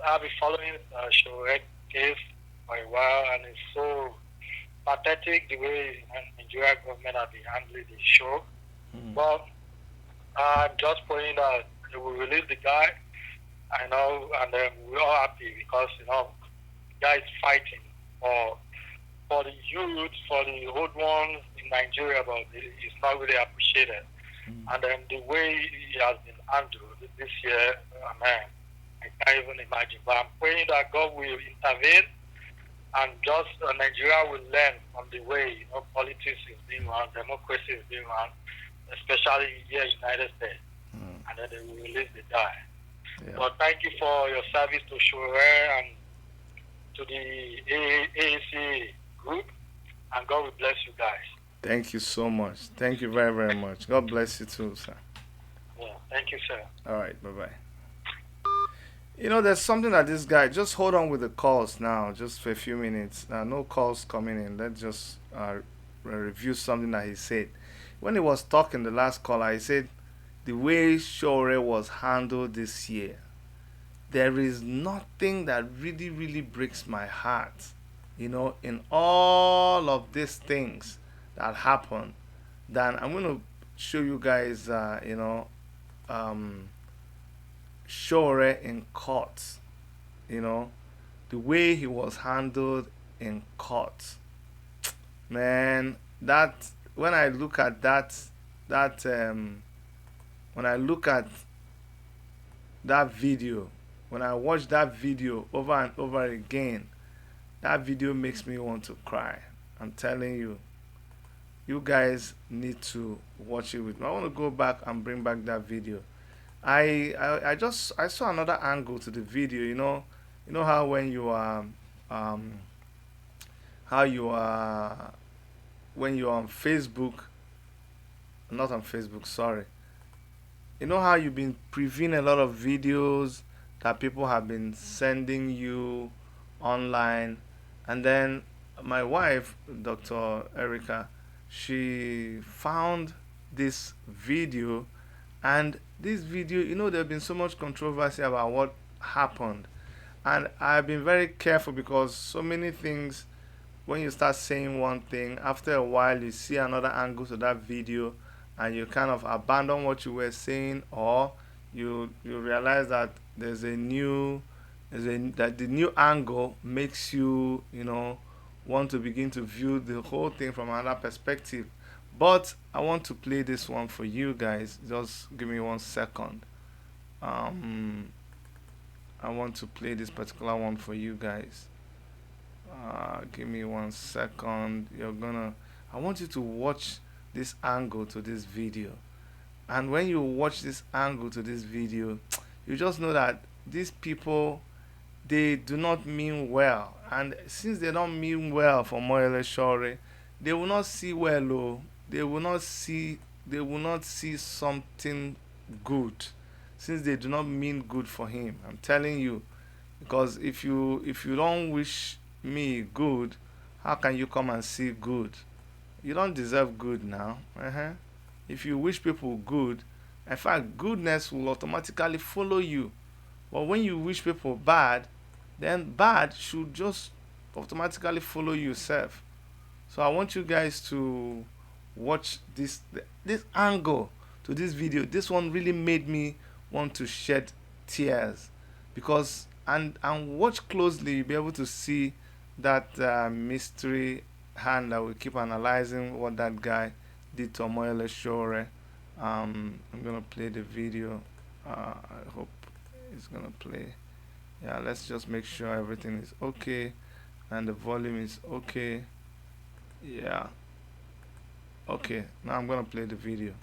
I've been following Sowore case for a while, and it's so pathetic the way the Nigeria government have been handling the show. But I'm just praying that they will release the guy. I know, and we're all happy because the guy is fighting for the youth, for the old ones in Nigeria, but it's not really appreciated. And then the way he has been handled this year, man, I can't even imagine. But I'm praying that God will intervene and just Nigeria will learn from the way politics is being run, democracy is being run, especially here in the United States. And then they will release the guy. Yeah. But thank you for your service to Sowore and to the AAC group, and God will bless you guys. Thank you so much. Thank you very, very much. God bless you too, sir. Yeah, thank you, sir. All right, bye-bye. There's something that this guy, just hold on with the calls now, just for a few minutes. No calls coming in. Let's just review something that he said. When he was talking, the last caller, he said, the way Sowore was handled this year, there is nothing that really, really breaks my heart, in all of these things that happen, than I'm going to show you guys, Sowore in court, the way he was handled in court. Man, when I look at when I look at that video, when I watch that video over and over again, that video makes me want to cry. I'm telling you, you guys need to watch it with me. I want to go back and bring back that video. I saw another angle to the video. You know how when you are when you're on Facebook, not on Facebook, sorry. You know how you've been previewing a lot of videos that people have been sending you online, and then my wife, Dr. Erica, she found this video, and this video, there have been so much controversy about what happened, And I've been very careful because so many things, when you start saying one thing, after a while you see another angle to that video and you kind of abandon what you were saying, or you realize that that the new angle makes you, want to begin to view the whole thing from another perspective. But I want to play this one for you guys. Just give me 1 second. um I want to play this particular one for you guys. Give me 1 second. I want you to watch this angle to this video. And when you watch this angle to this video, you just know that these people, they do not mean well. And since they don't mean well for Moyele Sowore, they will not see well. Oh, they will not see something good, since they do not mean good for him. I'm telling you, because if you don't wish me good, how can you come and see good? You don't deserve good now. If you wish people good, in fact, goodness will automatically follow you. But when you wish people bad, then bad should just automatically follow yourself. So I want you guys to watch this angle to this video. This one really made me want to shed tears, because and watch closely, you'll be able to see that mystery hand that will keep analyzing what that guy did to Omoyele Sowore. I'm gonna play the video. I hope it's gonna play. Yeah, let's just make sure everything is okay and the volume is okay. Yeah. Okay, now I'm gonna play the video.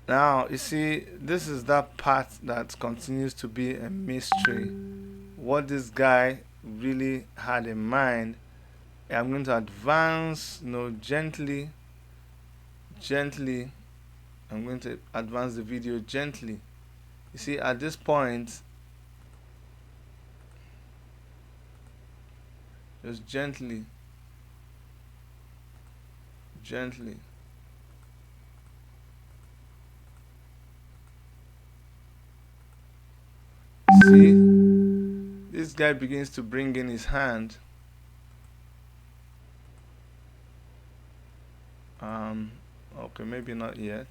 Now, you see, this is that part that continues to be a mystery. What this guy really had in mind. I'm going to advance, gently. I'm going to advance the video gently. You see, at this point, just gently. See, this guy begins to bring in his hand. Okay, maybe not yet.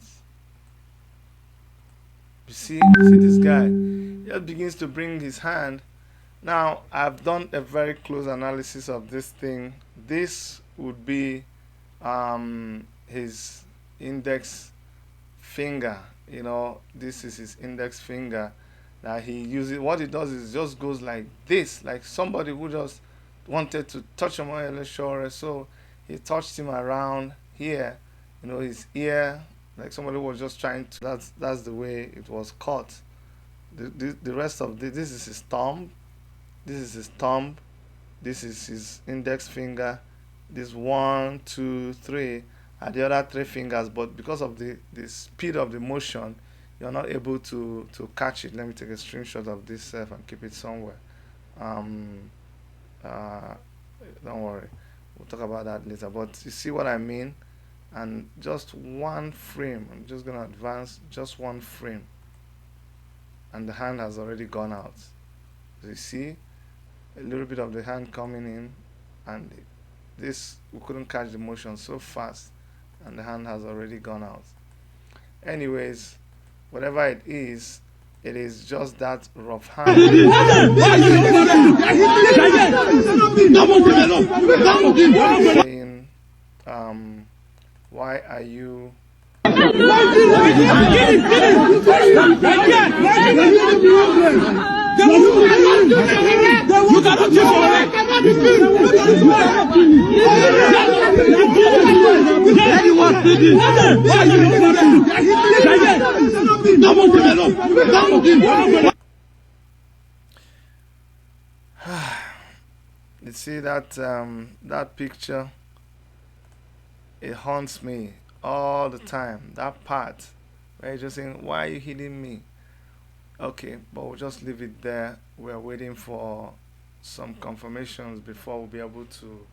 You see this guy, he just begins to bring his hand. Now, I've done a very close analysis of this thing. This would be his index finger. This is his index finger that he uses. What he does is just goes like this, like somebody who just wanted to touch Omoyele Sowore, so he touched him around here, his ear, like somebody was just trying to. That's the way it was caught. The rest of this is his thumb. This is his thumb. This is his index finger. This 1, 2, 3 are the other 3 fingers, but because of the speed of the motion, you're not able to catch it. Let me take a screenshot of this and keep it somewhere. Don't worry, we'll talk about that later. But you see what I mean? And just one frame. I'm just gonna advance just one frame, and the hand has already gone out. You see a little bit of the hand coming in, and this, we couldn't catch the motion so fast, and the hand has already gone out. Anyways, whatever it is, It is just that rough hand. Saying, why are you you see that picture? It haunts me all the time. That part where you're just saying, why are you hitting me? Okay, but we'll just leave it there. We're waiting for some confirmations before we'll be able to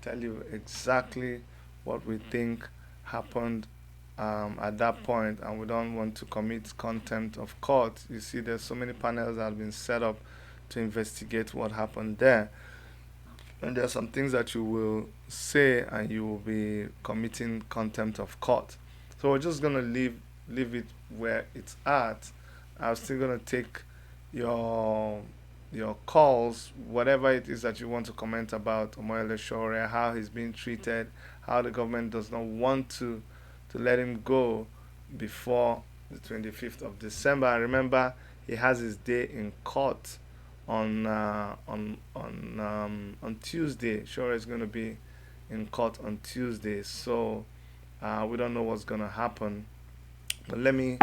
tell you exactly what we think happened at that point, and we don't want to commit contempt of court. You see, there's so many panels that have been set up to investigate what happened there, and there are some things that you will say and you will be committing contempt of court. So we're just gonna leave it where it's at. I'm still gonna take your calls, whatever it is that you want to comment about Omoyele Sowore, how he's being treated, how the government does not want to let him go before the 25th of December. I remember he has his day in court on Tuesday. Sowore is going to be in court on Tuesday, so we don't know what's going to happen. But let me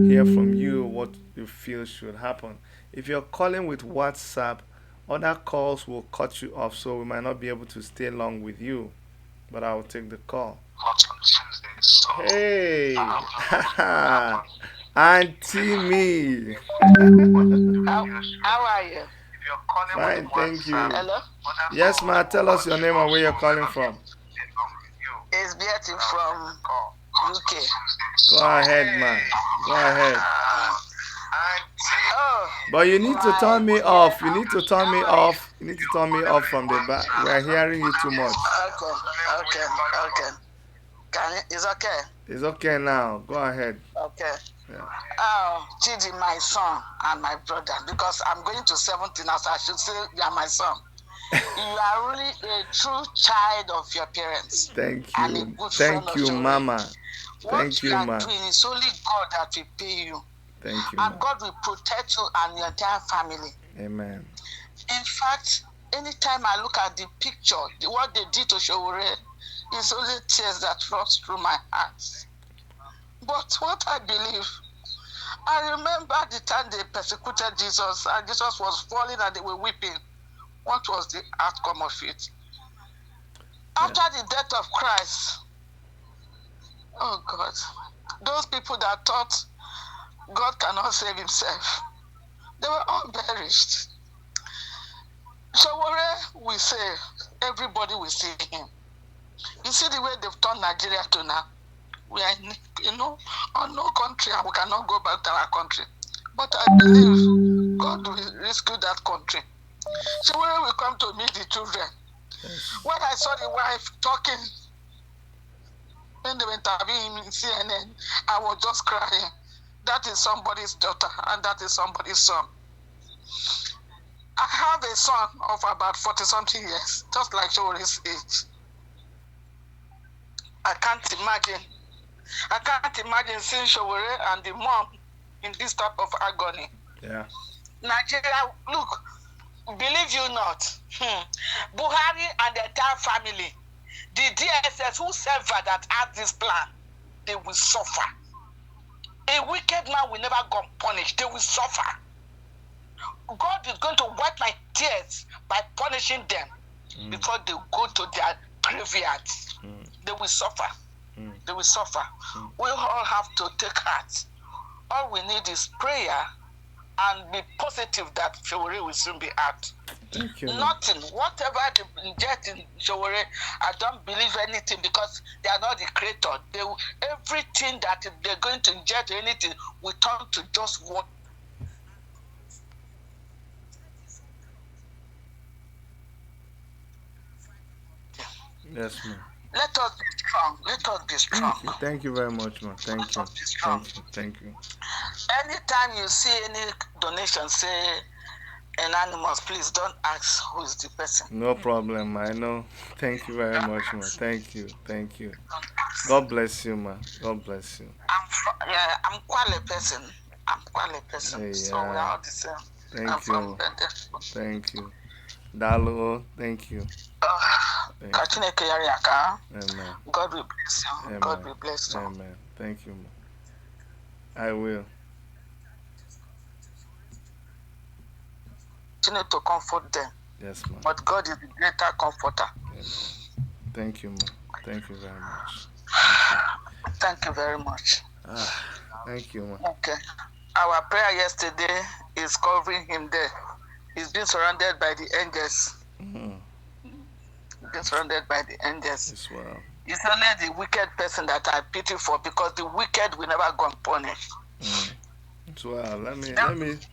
hear from you what you feel should happen. If you're calling with WhatsApp, other calls will cut you off, so we might not be able to stay long with you. But I will take the call. Hey, Auntie me. How are you? Fine, thank you. Hello? Yes, ma. Tell us your name and where you're calling from. It's Betty from UK. Go ahead, ma. Go ahead. Oh, But you need to turn me off. You need to turn me off. You need to turn me off from the back. We're hearing you too much. okay. It's okay. It's okay now. Go ahead. Okay. Yeah. Oh, Chidi, my son and my brother, because I'm going to 17 now, so I should say you are my son. You are really a true child of your parents. Thank And a you. good friend Thank of you, Sowore. mama. What Thank you, you are ma. doing is only God that will pay you. Thank you, And ma. God will protect you and your entire family. Amen. In fact, anytime I look at the picture, what they did to Sowore, it's only tears that flows through my heart. But what I believe, I remember the time they persecuted Jesus and Jesus was falling and they were weeping. What was the outcome of it? After the death of Christ, oh God, those people that thought God cannot save himself, they were all perished. Sowore, we say, everybody will see him. You see the way they've turned Nigeria to now. We are, on no country, and we cannot go back to our country. But I believe God will rescue that country. Sowore will come to meet the children. When I saw the wife talking, when they were interviewing in CNN, I was just crying. That is somebody's daughter, and that is somebody's son. I have a son of about 40-something years, just like Sowore's age. I can't imagine seeing Sowore and the mom in this type of agony. Yeah. Nigeria, look, believe you not, Buhari and the entire family, the DSS, whoever that had this plan, they will suffer. A wicked man will never go unpunished. They will suffer. God is going to wipe my tears by punishing them before they go to their graveyards. They will suffer. They will suffer. We all have to take heart. All we need is prayer and be positive that Sowore will soon be out. Thank you. Nothing. Whatever they inject in Sowore, I don't believe anything because they are not the creator. Everything that they're going to inject or anything will turn to just what. Yes, ma'am. Let us be strong. Let us be strong. Thank you very much, ma'am. Thank you. Thank you. Thank you. anytime you see any donation, say anonymous, please don't ask who is the person. No problem, I know. Thank you very Don't much, ma. ask. Thank you. Thank you. Don't ask. God bless you, ma. God bless you. I'm Kwale person. I'm Kwale person. So we are Yeah. all the same. I'm Thank from you. Bende. Thank you. Dalo, thank you. Thank you. Kachineke Yariaka. Amen. God will bless you. God Amen. will bless you. Amen. Thank you, ma. I will. Continue to comfort them. Yes, ma. But God is the greater comforter. Amen. Thank you, ma. Thank you very much. Thank you very much. Thank you, ma. Okay. Our prayer yesterday is covering him there. He's been surrounded by the angels. Mm. He's been surrounded by the angels. Yes, well. It's only the wicked person that I pity for, because the wicked will never go unpunished. So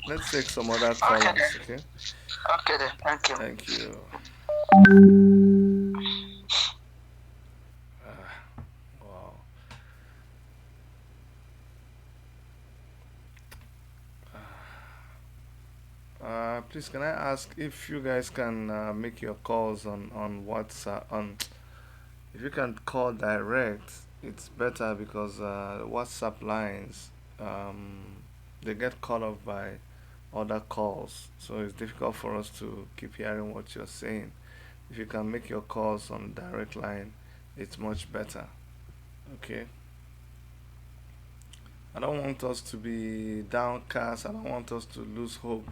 let's take some other callers, okay? Okay then, thank you. Thank you. Wow. Please, can I ask if you guys can make your calls on WhatsApp? If you can call direct, it's better, because WhatsApp lines, they get cut off by other calls, so it's difficult for us to keep hearing what you're saying. If you can make your calls on direct line, it's much better. Okay. I don't want us to be downcast. I don't want us to lose hope.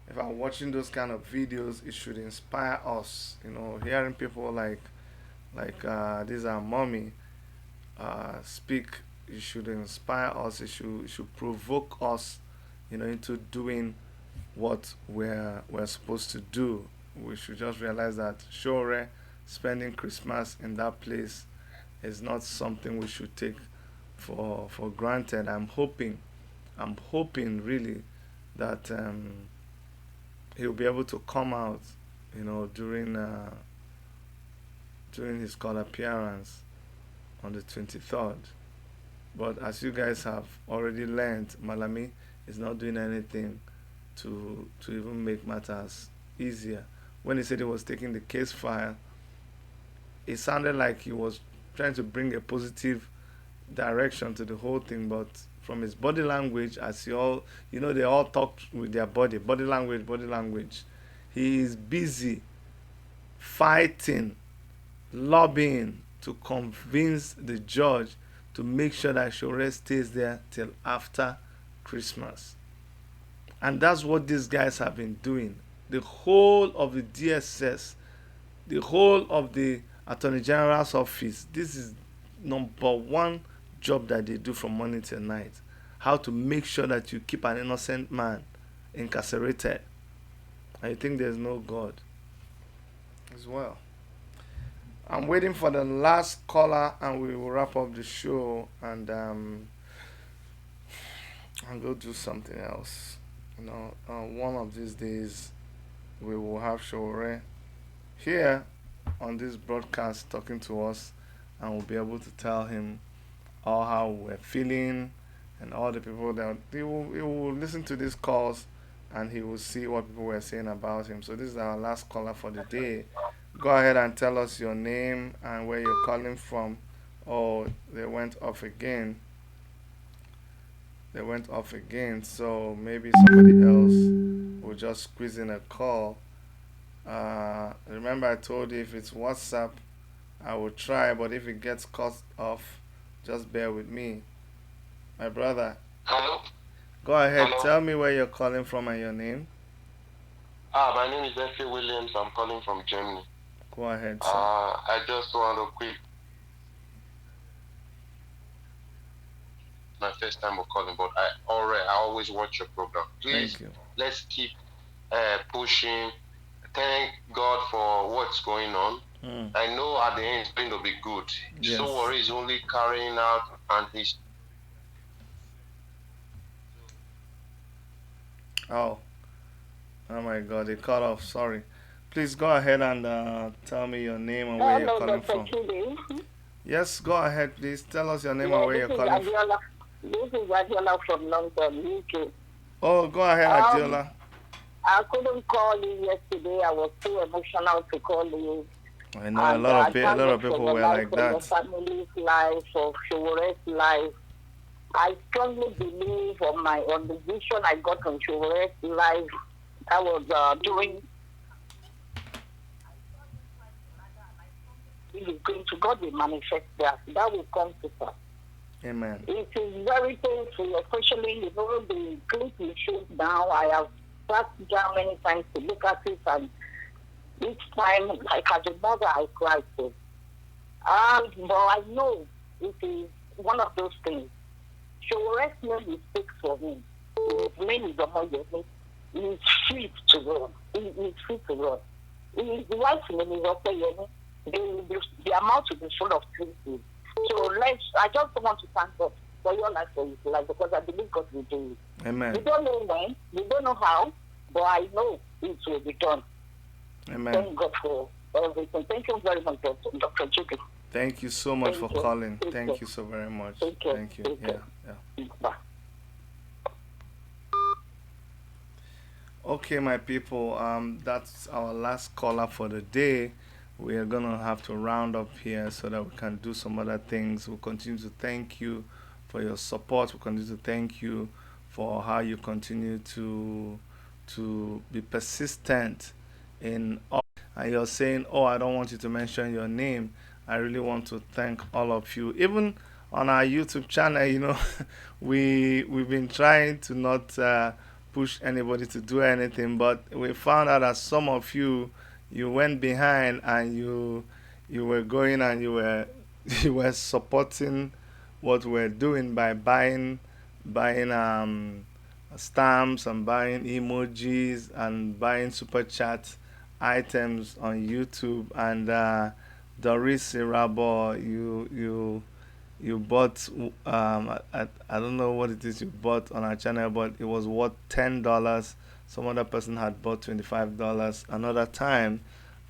If I'm watching those kind of videos, it should inspire us. Hearing people like this our mommy speak, it should inspire us. It should provoke us, into doing what we're supposed to do. We should just realize that Sowore spending Christmas in that place is not something we should take for granted. I'm hoping really that he'll be able to come out, during his call appearance on the 23rd. But as you guys have already learned, Malami is not doing anything to even make matters easier. When he said he was taking the case file, it sounded like he was trying to bring a positive direction to the whole thing, but from his body language, as they all talk with their body language. He is busy fighting, lobbying to convince the judge to make sure that Sowore stays there till after Christmas. And that's what these guys have been doing. The whole of the DSS, the whole of the Attorney General's office, this is number one job that they do from morning till night. How to make sure that you keep an innocent man incarcerated. And you think there's no God as well. I'm waiting for the last caller and we will wrap up the show, and I'll go do something else. One of these days we will have Sowore here on this broadcast talking to us, and we'll be able to tell him all how we're feeling, and all the people that he will listen to these calls, and he will see what people were saying about him. So this is our last caller for the day. Go ahead and tell us your name and where you're calling from. Oh, they went off again. So maybe somebody else will just squeeze in a call. Remember I told you, if it's WhatsApp, I will try, but if it gets cut off, just bear with me. My brother. Hello? Go ahead. Hello? Tell me where you're calling from and your name. My name is F.A. Williams. I'm calling from Germany. Go ahead, sir. I just want to quick. My first time of calling, but I always watch your program. Please, Thank you. let's keep pushing. Thank God for what's going on. I know at the end it's going to be good. Yes. Sowore is only carrying out, and he's. Oh my God, they cut off. Sorry. Please go ahead and tell me your name and where you're calling from. Yes, go ahead, please. Tell us your name and where you're calling from. This is Adiola from London, UK. Oh, go ahead, Um, Adiola. I couldn't call you yesterday. I was too emotional to call you. I know And a thank lot of God for people your were life, like for your that. family's life, for Showore's life. I strongly believe on the vision I got from Showore's life. I was doing. It is going to God will manifest that. That will come to pass. Amen. It is very painful, especially the clip you showed now. I have sat down many times to look at it, and each time, like as a mother, I cried too. But I know it is one of those things. Showore's name is fixed for him. His name is Omoyele. He is free to run. He is free to run. His wife's name is Omoyele. The amount to be full of truth. So I just want to thank God for your life, for his life, because I believe God will do it. Amen. We don't know when, we don't know how, but I know it will be done. Amen. Thank God for everything. Thank you very much, Dr. Chicken. Thank you so much for calling. Take Thank care. you so very much. Take care. Thank you. Take care. Yeah. Bye. Okay, my people. That's our last caller for the day. We are gonna have to round up here so that we can do some other things. We'll continue to thank you for your support. We'll continue to thank you for how you continue to be persistent in all. And you're saying, "Oh, I don't want you to mention your name." I really want to thank all of you. Even on our YouTube channel, we've been trying to not push anybody to do anything, but we found out that some of you went behind and you were going and you were you were supporting what we're doing by buying stamps and buying emojis and buying super chat items on YouTube. And Doris Irabo, you bought I don't know what it is you bought on our channel, but it was worth $10. Some other person had bought $25 another time.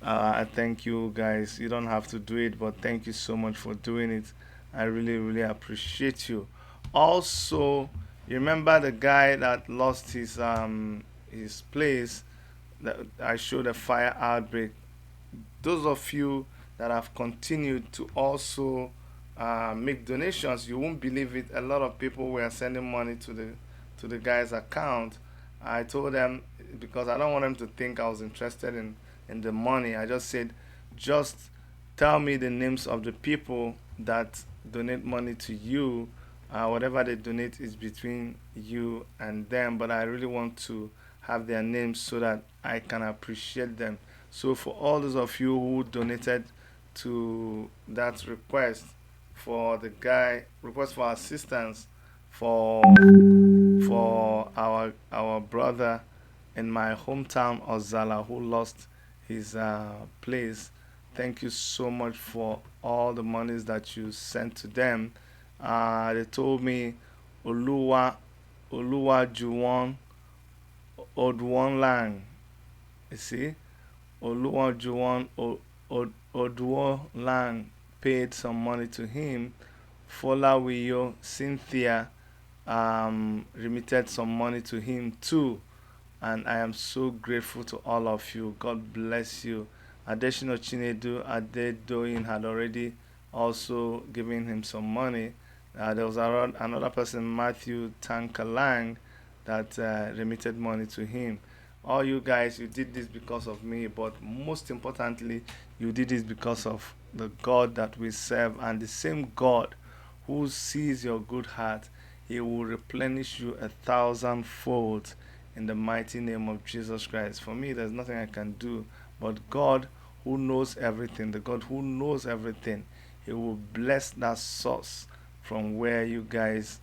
I thank you guys. You don't have to do it, but thank you so much for doing it. I really appreciate you. Also, you remember the guy that lost his place, that I showed a fire outbreak. Those of you that have continued to also make donations, you won't believe it. A lot of people were sending money to the guy's account. I told them, because I don't want them to think I was interested in the money. I just said, just tell me the names of the people that donate money to you. Whatever they donate is between you and them, but I really want to have their names so that I can appreciate them. So for all those of you who donated to that request for assistance for our brother in my hometown Ozala who lost his place. Thank you so much for all the monies that you sent to them. They told me Oluwa Juwon Odwon Lang. You see, Oluwa Juwon Odwon Lang paid some money to him. Fola Wiyo Cynthia remitted some money to him too. And I am so grateful to all of you. God bless you. Adeshino Chinedu Adedoyin had already also given him some money. There was another person, Matthew Tankalang, that remitted money to him. All you guys, you did this because of me, but most importantly, you did this because of the God that we serve, and the same God who sees your good heart, he will replenish you 1,000-fold in the mighty name of Jesus Christ. For me, there's nothing I can do, but God who knows everything, the God who knows everything, he will bless that source from where you guys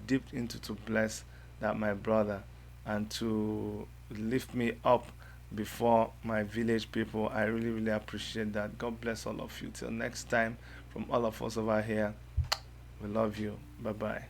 dipped into to bless that my brother and to lift me up before my village people. I really appreciate that. God bless all of you. Till next time, from all of us over here, we love you. Bye bye.